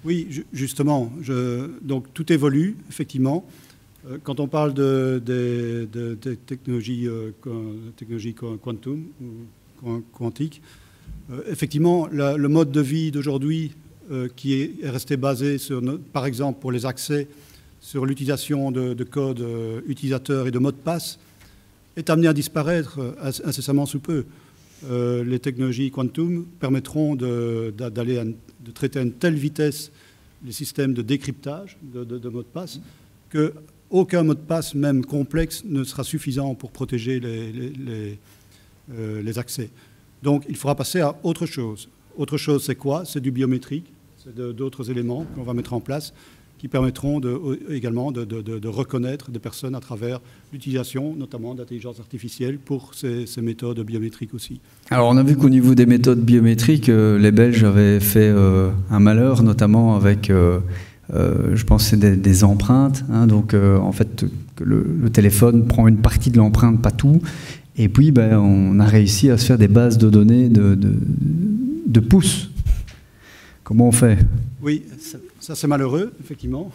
Oui, justement, donc tout évolue, effectivement. Quand on parle de technologie quantum ou quantique, effectivement, le mode de vie d'aujourd'hui qui est resté basé sur, par exemple, pour les accès, sur l'utilisation de codes utilisateurs et de mots de passe, est amené à disparaître incessamment sous peu. Les technologies quantum permettront de traiter à une telle vitesse les systèmes de décryptage de mots de passe que aucun mot de passe, même complexe, ne sera suffisant pour protéger les accès. Donc, il faudra passer à autre chose. Autre chose, c'est quoi? C'est du biométrique, c'est d'autres éléments qu'on va mettre en place qui permettront également de reconnaître des personnes à travers l'utilisation, notamment d'intelligence artificielle, pour ces méthodes biométriques aussi. Alors, on a vu qu'au niveau des méthodes biométriques, les Belges avaient fait un malheur, notamment avec... je pense que c'est des empreintes, hein, donc en fait le téléphone prend une partie de l'empreinte, pas tout, et puis on a réussi à se faire des bases de données de pouces. Comment on fait? Oui, ça c'est malheureux, effectivement.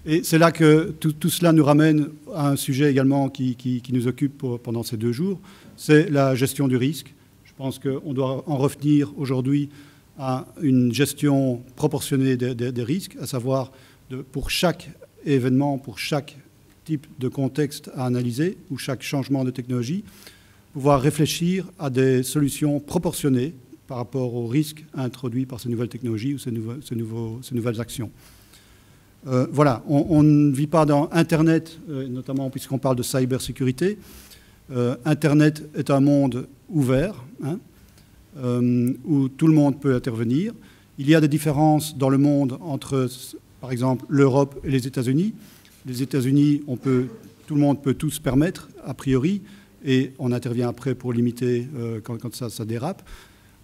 Et c'est là que tout cela nous ramène à un sujet également qui nous occupe pendant ces 2 jours, c'est la gestion du risque. Je pense qu'on doit en revenir aujourd'hui à une gestion proportionnée des risques, à savoir pour chaque événement, pour chaque type de contexte à analyser ou chaque changement de technologie, pouvoir réfléchir à des solutions proportionnées par rapport aux risques introduits par ces nouvelles technologies ou ces nouvelles actions. Voilà, on ne vit pas dans Internet, notamment puisqu'on parle de cybersécurité. Internet est un monde ouvert, hein, où tout le monde peut intervenir. Il y a des différences dans le monde entre, par exemple, l'Europe et les États-Unis. Les États-Unis, tout le monde peut tout se permettre, a priori, et on intervient après pour limiter quand ça dérape.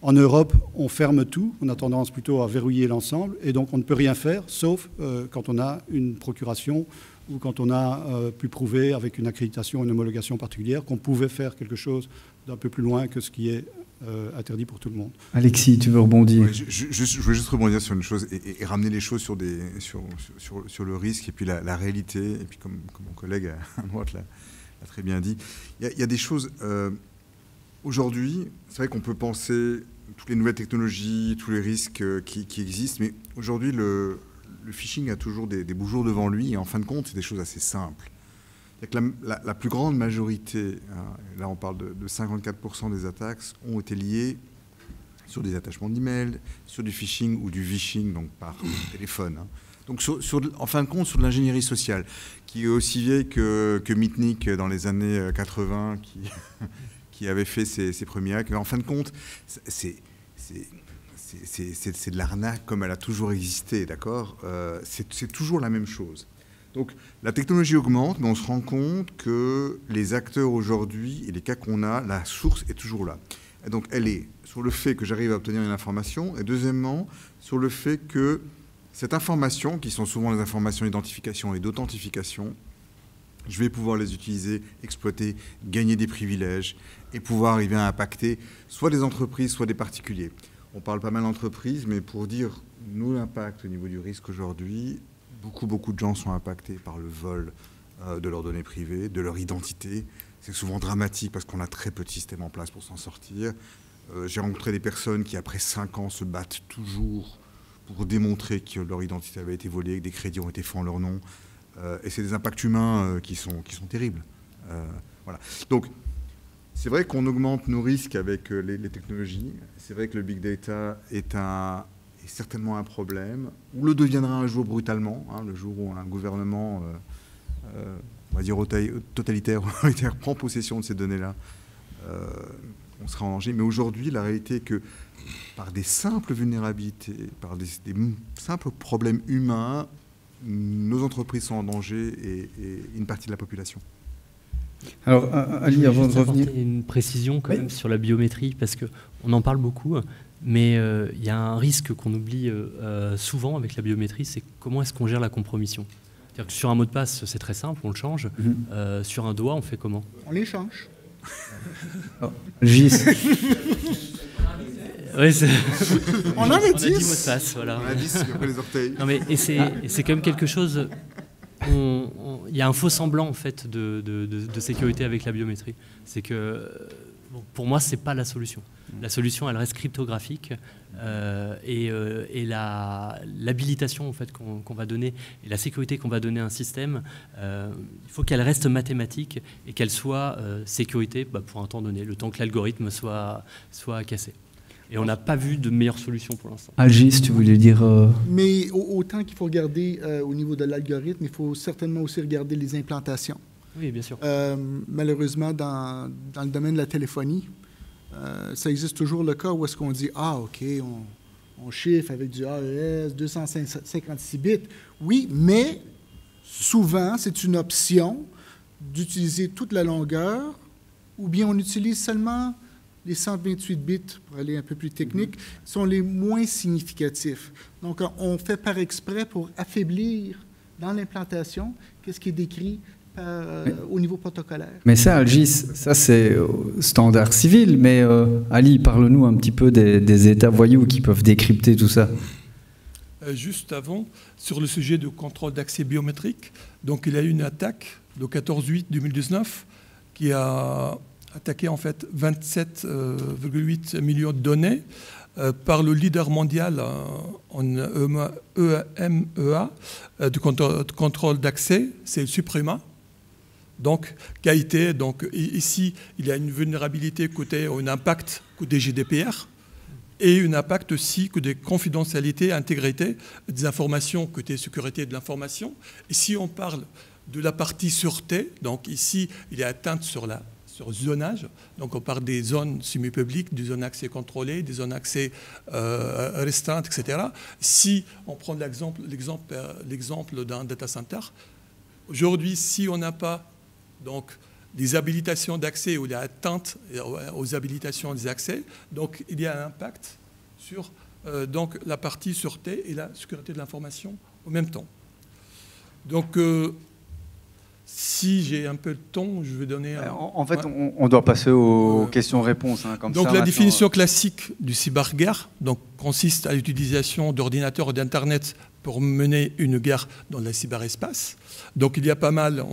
En Europe, on ferme tout, on a tendance plutôt à verrouiller l'ensemble, et donc on ne peut rien faire, sauf quand on a une procuration ou quand on a pu prouver avec une accréditation, une homologation particulière, qu'on pouvait faire quelque chose d'un peu plus loin que ce qui est interdit pour tout le monde. Alexis, tu veux rebondir? Oui, je veux juste rebondir sur une chose et ramener les choses sur le risque et puis la réalité, et puis comme mon collègue à droite l'a très bien dit. Il y a des choses... Aujourd'hui, c'est vrai qu'on peut penser toutes les nouvelles technologies, tous les risques qui existent, mais aujourd'hui, le phishing a toujours des beaux jours devant lui, et en fin de compte, c'est des choses assez simples. La plus grande majorité, hein, là on parle de 54% des attaques, ont été liées sur des attachements d'email, sur du phishing ou du vishing, donc par téléphone. Hein. Donc en fin de compte, sur de l'ingénierie sociale, qui est aussi vieille que Mitnick dans les années 80, qui avait fait ses premiers hacks. Mais en fin de compte, c'est de l'arnaque comme elle a toujours existé, d'accord? C'est toujours la même chose. Donc la technologie augmente, mais on se rend compte que les acteurs aujourd'hui et les cas qu'on a, la source est toujours là. Et donc elle est sur le fait que j'arrive à obtenir une information, et deuxièmement, sur le fait que cette information, qui sont souvent les informations d'identification et d'authentification, je vais pouvoir les utiliser, exploiter, gagner des privilèges et pouvoir arriver à impacter soit des entreprises, soit des particuliers. On parle pas mal d'entreprises, mais pour dire, nous, l'impact au niveau du risque aujourd'hui, beaucoup de gens sont impactés par le vol de leurs données privées, de leur identité. C'est souvent dramatique parce qu'on a très peu de systèmes en place pour s'en sortir. J'ai rencontré des personnes qui, après 5 ans, se battent toujours pour démontrer que leur identité avait été volée, que des crédits ont été faits en leur nom. Et c'est des impacts humains qui sont terribles. Voilà. Donc, c'est vrai qu'on augmente nos risques avec les technologies. C'est vrai que le big data est certainement un problème, ou le deviendra un jour brutalement, hein, le jour où un gouvernement, on va dire totalitaire, prend possession de ces données-là. On sera en danger. Mais aujourd'hui, la réalité est que par des simples vulnérabilités, par des simples problèmes humains, nos entreprises sont en danger et une partie de la population. Alors, Ali, avant de revenir... une précision quand même sur la biométrie, parce qu'on en parle beaucoup, mais il y a un risque qu'on oublie souvent avec la biométrie, c'est comment est-ce qu'on gère la compromission. C'est-à-dire que sur un mot de passe, c'est très simple, on le change. Sur un doigt, on fait comment? On les change. Gis. Oui, on en a 10 mots de passe, voilà. On a 10 après les orteils. Non, mais, et c'est quand même quelque chose... Il y a un faux semblant en fait de sécurité avec la biométrie. C'est que bon, pour moi, c'est pas la solution. La solution, elle reste cryptographique et l'habilitation en fait qu'on va donner et la sécurité qu'on va donner à un système, il faut qu'elle reste mathématique et qu'elle soit sécurité pour un temps donné, le temps que l'algorithme soit cassé. Et on n'a pas vu de meilleure solution pour l'instant. Algis, tu voulais dire... Mais autant qu'il faut regarder au niveau de l'algorithme, il faut certainement aussi regarder les implantations. Oui, bien sûr. Malheureusement, dans le domaine de la téléphonie, ça existe toujours le cas où est-ce qu'on dit « Ah, OK, on chiffre avec du AES, 256 bits. » Oui, mais souvent, c'est une option d'utiliser toute la longueur ou bien on utilise seulement... Les 128 bits, pour aller un peu plus technique, sont les moins significatifs. Donc, on fait par exprès pour affaiblir dans l'implantation qu'est-ce qui est décrit au niveau protocolaire. Mais ça, Algis, ça c'est standard civil, mais Ali, parle-nous un petit peu des États voyous qui peuvent décrypter tout ça. Juste avant, sur le sujet de contrôle d'accès biométrique, donc il y a eu une attaque le 14/8/2019 qui a attaqué en fait 27,8 millions de données par le leader mondial en EMEA de contrôle d'accès, c'est Suprema. Donc, qui a été, donc ici, il y a une vulnérabilité côté un impact côté GDPR et une impact aussi côté confidentialité, intégrité des informations côté sécurité de l'information. Ici, on parle de la partie sûreté. Donc ici, il y a atteinte sur zonage. Donc on parle des zones semi-publiques, des zones accès contrôlées, des zones accès restreintes, etc. Si on prend l'exemple d'un data center, aujourd'hui, si on n'a pas donc, des habilitations d'accès ou des atteintes aux habilitations des accès, donc il y a un impact sur donc, la partie sûreté et la sécurité de l'information en même temps. Donc, si j'ai un peu de temps, je vais donner... En fait, on doit passer aux questions-réponses. Hein, comme donc ça, la définition classique du cyberguerre consiste à l'utilisation d'ordinateurs et d'Internet pour mener une guerre dans le cyberespace. Donc il y a pas mal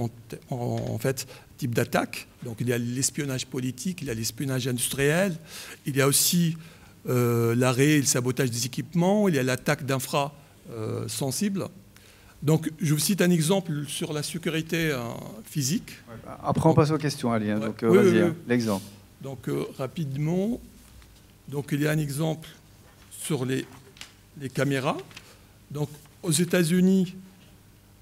en fait types d'attaques. Donc il y a l'espionnage politique, il y a l'espionnage industriel, il y a aussi l'arrêt et le sabotage des équipements, il y a l'attaque d'infra sensibles. Donc, je vous cite un exemple sur la sécurité physique. Après, on passe aux questions, Ali. Hein, donc, oui, vas-y, oui. l'exemple. Donc, rapidement, donc, il y a un exemple sur les caméras. Donc, aux États-Unis,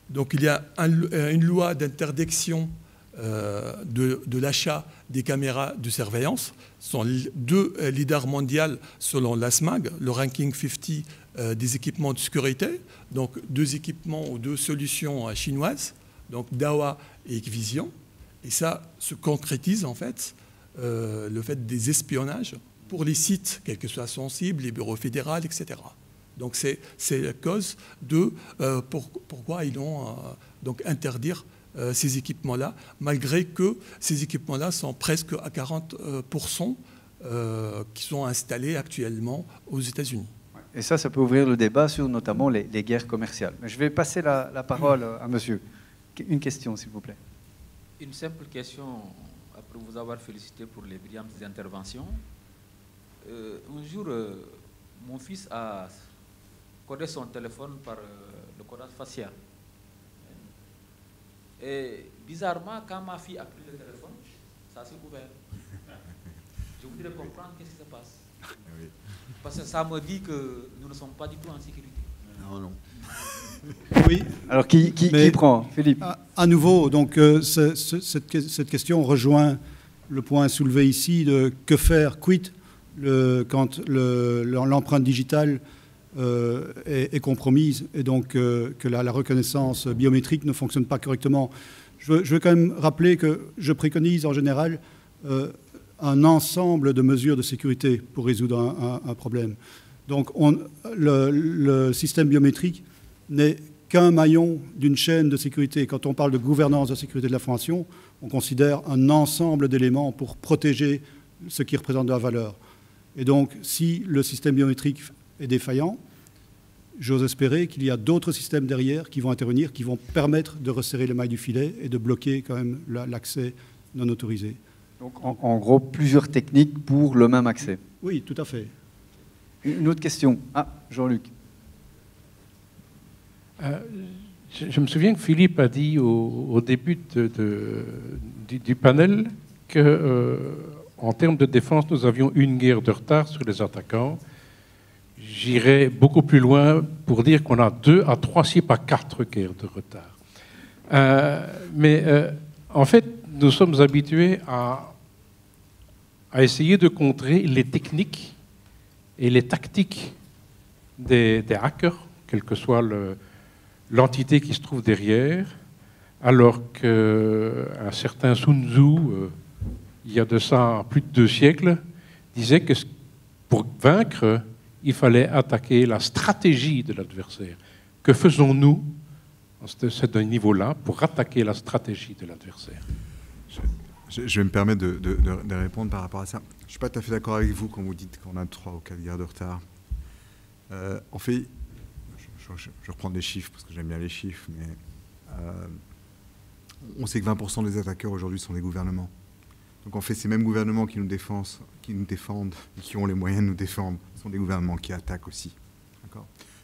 donc, il y a une loi d'interdiction de l'achat des caméras de surveillance. Ce sont 2 leaders mondiaux selon l'ASMAG, le ranking 50 des équipements de sécurité. Donc 2 équipements ou 2 solutions chinoises, donc Dahua et Hikvision. Et ça se concrétise en fait, le fait des espionnages pour les sites, quels que soient sensibles, les bureaux fédéraux, etc. Donc c'est la cause de pourquoi ils ont donc interdire ces équipements-là, malgré que ces équipements-là sont presque à 40% qui sont installés actuellement aux États-Unis. Et ça peut ouvrir le débat sur notamment les guerres commerciales. Mais je vais passer la parole à monsieur. Une question, s'il vous plaît. Une simple question, après vous avoir félicité pour les brillantes interventions. Un jour, mon fils a codé son téléphone par le codage facial. Et bizarrement, quand ma fille a pris le téléphone, ça s'est ouvert. Je voudrais comprendre qu'est-ce qui se passe. Oui. Parce que ça me dit que nous ne sommes pas du tout en sécurité. Non, non. Oui. Alors qui prend, Philippe? À nouveau, donc cette question rejoint le point soulevé ici de que faire, quid, quand l'empreinte digitale est compromise et donc que la reconnaissance biométrique ne fonctionne pas correctement. Je veux quand même rappeler que je préconise en général un ensemble de mesures de sécurité pour résoudre un problème. Donc le système biométrique n'est qu'un maillon d'une chaîne de sécurité. Quand on parle de gouvernance de la sécurité de l'information, on considère un ensemble d'éléments pour protéger ce qui représente de la valeur. Et donc, si le système biométrique est défaillant, j'ose espérer qu'il y a d'autres systèmes derrière qui vont intervenir, qui vont permettre de resserrer les mailles du filet et de bloquer quand même l'accès non autorisé. Donc, en gros, plusieurs techniques pour le même accès. Oui, tout à fait. Une autre question. Ah, Jean-Luc. Je me souviens que Philippe a dit au début du panel qu'en termes de défense, nous avions une guerre de retard sur les attaquants. J'irai beaucoup plus loin pour dire qu'on a 2 à 3, si pas 4 guerres de retard. En fait, nous sommes habitués à essayer de contrer les techniques et les tactiques des hackers, quelle que soit l'entité qui se trouve derrière, alors qu'un certain Sun Tzu, il y a de ça plus de 2 siècles, disait que pour vaincre, il fallait attaquer la stratégie de l'adversaire. Que faisons-nous à ce niveau-là pour attaquer la stratégie de l'adversaire? Je vais me permettre de répondre par rapport à ça. Je ne suis pas tout à fait d'accord avec vous quand vous dites qu'on a 3 ou 4 guerres de retard. En fait, je reprends des chiffres parce que j'aime bien les chiffres, mais on sait que 20% des attaqueurs aujourd'hui sont des gouvernements. Donc en fait, ces mêmes gouvernements qui nous défendent et qui ont les moyens de nous défendre sont des gouvernements qui attaquent aussi.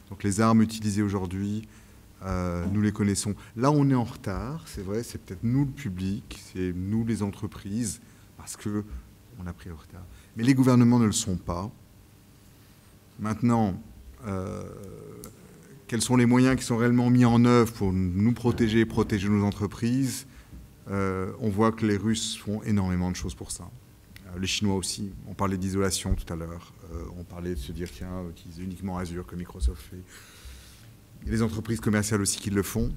Donc les armes utilisées aujourd'hui, nous les connaissons. Là, on est en retard, c'est vrai, c'est peut-être nous le public, c'est nous les entreprises, parce qu'on a pris le retard. Mais les gouvernements ne le sont pas. Maintenant, quels sont les moyens qui sont réellement mis en œuvre pour nous protéger et protéger nos entreprises? On voit que les Russes font énormément de choses pour ça. Les Chinois aussi. On parlait d'isolation tout à l'heure. On parlait de se dire, tiens, utiliser uniquement Azure comme Microsoft fait. Il y a des entreprises commerciales aussi qui le font.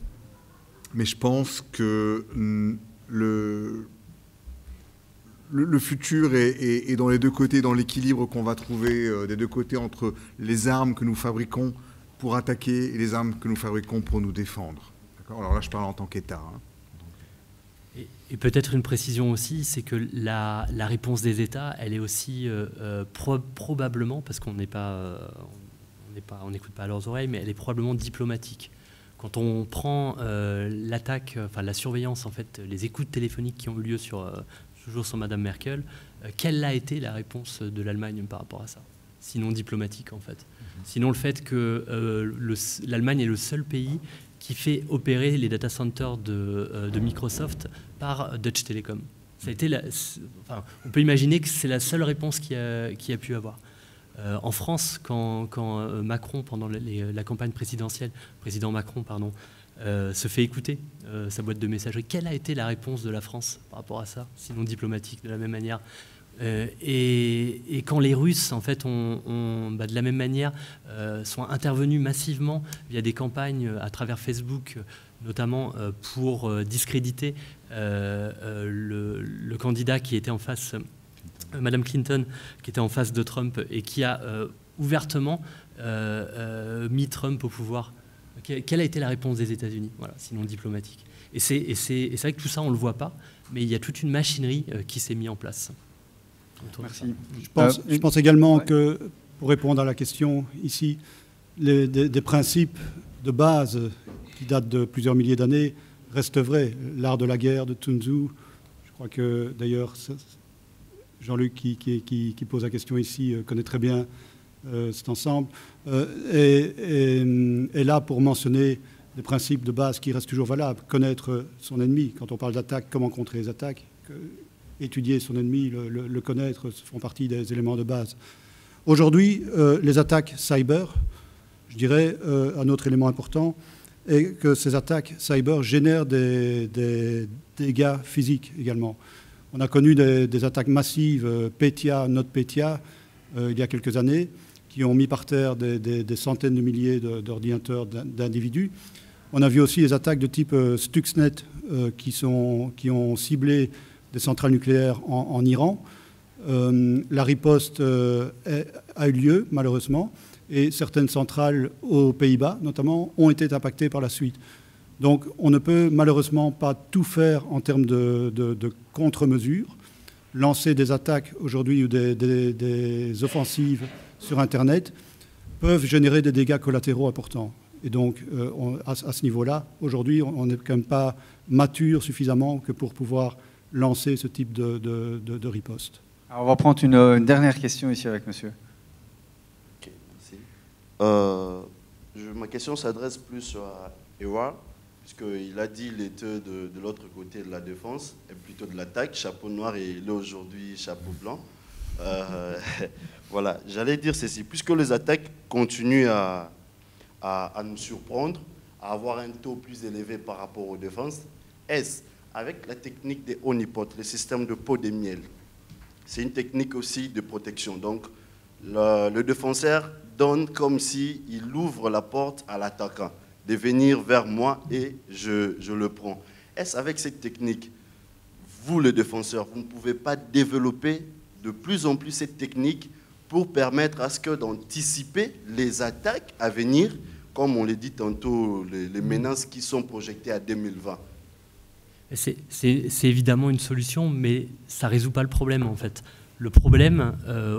Mais je pense que le futur est dans les deux côtés, dans l'équilibre qu'on va trouver des deux côtés entre les armes que nous fabriquons pour attaquer et les armes que nous fabriquons pour nous défendre. Alors là, je parle en tant qu'État. Et peut-être une précision aussi, c'est que la réponse des États, elle est aussi probablement, parce qu'on n'écoute pas à leurs oreilles, mais elle est probablement diplomatique. Quand on prend l'attaque, enfin la surveillance, en fait, les écoutes téléphoniques qui ont eu lieu toujours sur Madame Merkel, quelle a été la réponse de l'Allemagne par rapport à ça? Sinon diplomatique, en fait. Sinon le fait que l'Allemagne est le seul pays qui fait opérer les data centers de Microsoft par Deutsche Telekom. Ça a été on peut imaginer que c'est la seule réponse qu'il y a pu avoir. En France, quand Macron, pendant la campagne présidentielle, président Macron, pardon, se fait écouter sa boîte de messagerie. Quelle a été la réponse de la France par rapport à ça, sinon diplomatique, de la même manière? Et quand les Russes, en fait, de la même manière, sont intervenus massivement via des campagnes à travers Facebook, notamment pour discréditer le candidat qui était en face, Madame Clinton, qui était en face de Trump et qui a ouvertement mis Trump au pouvoir. Quelle a été la réponse des États-Unis, voilà, sinon diplomatique? Et c'est vrai que tout ça, on ne le voit pas, mais il y a toute une machinerie qui s'est mise en place. Merci. Je pense également que, pour répondre à la question ici, des principes de base qui datent de plusieurs milliers d'années restent vrais. L'art de la guerre de Sun Tzu, je crois que d'ailleurs Jean-Luc qui pose la question ici connaît très bien cet ensemble, est là pour mentionner des principes de base qui restent toujours valables. Connaître son ennemi, quand on parle d'attaque, comment contrer les attaques, étudier son ennemi, le connaître, font partie des éléments de base. Aujourd'hui, les attaques cyber, je dirais, un autre élément important est que ces attaques cyber génèrent des dégâts physiques également. On a connu des attaques massives, Petya, NotPetya, il y a quelques années, qui ont mis par terre des centaines de milliers d'ordinateurs d'individus. On a vu aussi des attaques de type Stuxnet qui ont ciblé des centrales nucléaires en Iran. La riposte a eu lieu, malheureusement, et certaines centrales aux Pays-Bas, notamment, ont été impactées par la suite. Donc, on ne peut malheureusement pas tout faire en termes de contre-mesures. Lancer des attaques aujourd'hui ou des offensives sur Internet peuvent générer des dégâts collatéraux importants. Et donc, à ce niveau-là, aujourd'hui, on n'est quand même pas mature suffisamment que pour pouvoir lancer ce type de riposte. Alors on va prendre une dernière question ici avec monsieur. Ok, merci. Ma question s'adresse plus à Ewa, puisqu'il a dit qu'il était de l'autre côté de la défense, et plutôt de l'attaque, chapeau noir, et il est aujourd'hui chapeau blanc. Voilà, j'allais dire ceci, puisque les attaques continuent à nous surprendre, à avoir un taux plus élevé par rapport aux défenses, est-ce avec la technique des honeypots, le système de pot de miel, c'est une technique aussi de protection. Donc, le défenseur donne comme s'il ouvre la porte à l'attaquant, de venir vers moi et je le prends. Est-ce avec cette technique, vous, le défenseur, vous ne pouvez pas développer de plus en plus cette technique pour permettre à ce que d'anticiper les attaques à venir, comme on l'a dit tantôt, les menaces qui sont projetées à 2020? C'est évidemment une solution, mais ça ne résout pas le problème, en fait. Le problème,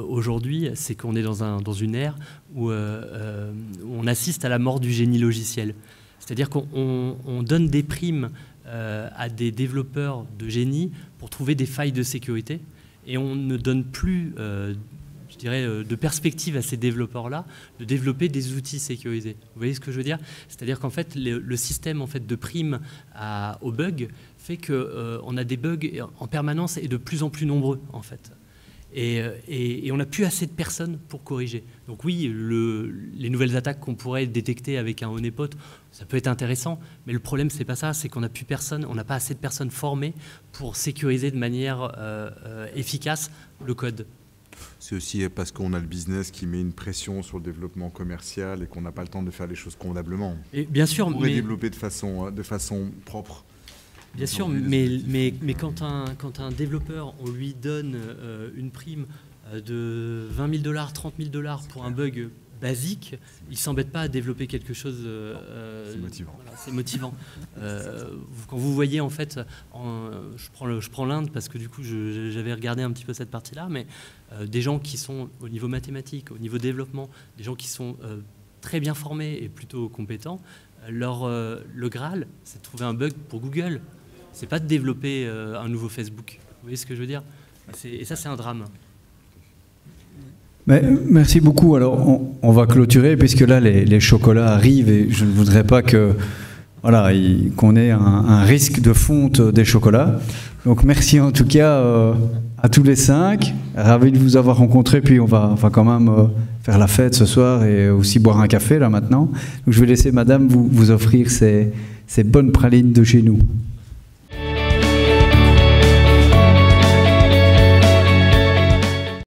aujourd'hui, c'est qu'on est dans une ère où on assiste à la mort du génie logiciel. C'est-à-dire qu'on donne des primes à des développeurs de génie pour trouver des failles de sécurité, et on ne donne plus, je dirais, de perspective à ces développeurs-là de développer des outils sécurisés. Vous voyez ce que je veux dire? C'est-à-dire qu'en fait, le système en fait, de primes aux bugs fait qu'on a des bugs en permanence et de plus en plus nombreux, en fait. Et on n'a plus assez de personnes pour corriger. Donc oui, les nouvelles attaques qu'on pourrait détecter avec un honeypot, ça peut être intéressant, mais le problème, c'est pas ça, c'est qu'on n'a plus personne, on n'a pas assez de personnes formées pour sécuriser de manière efficace le code. C'est aussi parce qu'on a le business qui met une pression sur le développement commercial et qu'on n'a pas le temps de faire les choses convenablement. Et bien sûr, on pourrait développer de façon propre. Bien sûr, mais quand un développeur, on lui donne une prime de 20 000 $, 30 000 $ pour un bug basique, il ne s'embête pas à développer quelque chose. C'est motivant. Voilà, c'est motivant. Quand vous voyez, en fait, je prends l'Inde parce que du coup, j'avais regardé un petit peu cette partie-là, mais des gens qui sont au niveau mathématique, au niveau développement, des gens qui sont très bien formés et plutôt compétents, le Graal, c'est de trouver un bug pour Google. C'est pas de développer un nouveau Facebook. Vous voyez ce que je veux dire? Et ça, c'est un drame. Mais, merci beaucoup. Alors, on va clôturer, puisque là, les chocolats arrivent, et je ne voudrais pas qu'on ait un risque de fonte des chocolats. Donc, merci en tout cas à tous les 5. Ravi de vous avoir rencontrés, puis on va quand même faire la fête ce soir et aussi boire un café là maintenant. Donc je vais laisser madame vous offrir ces bonnes pralines de chez nous.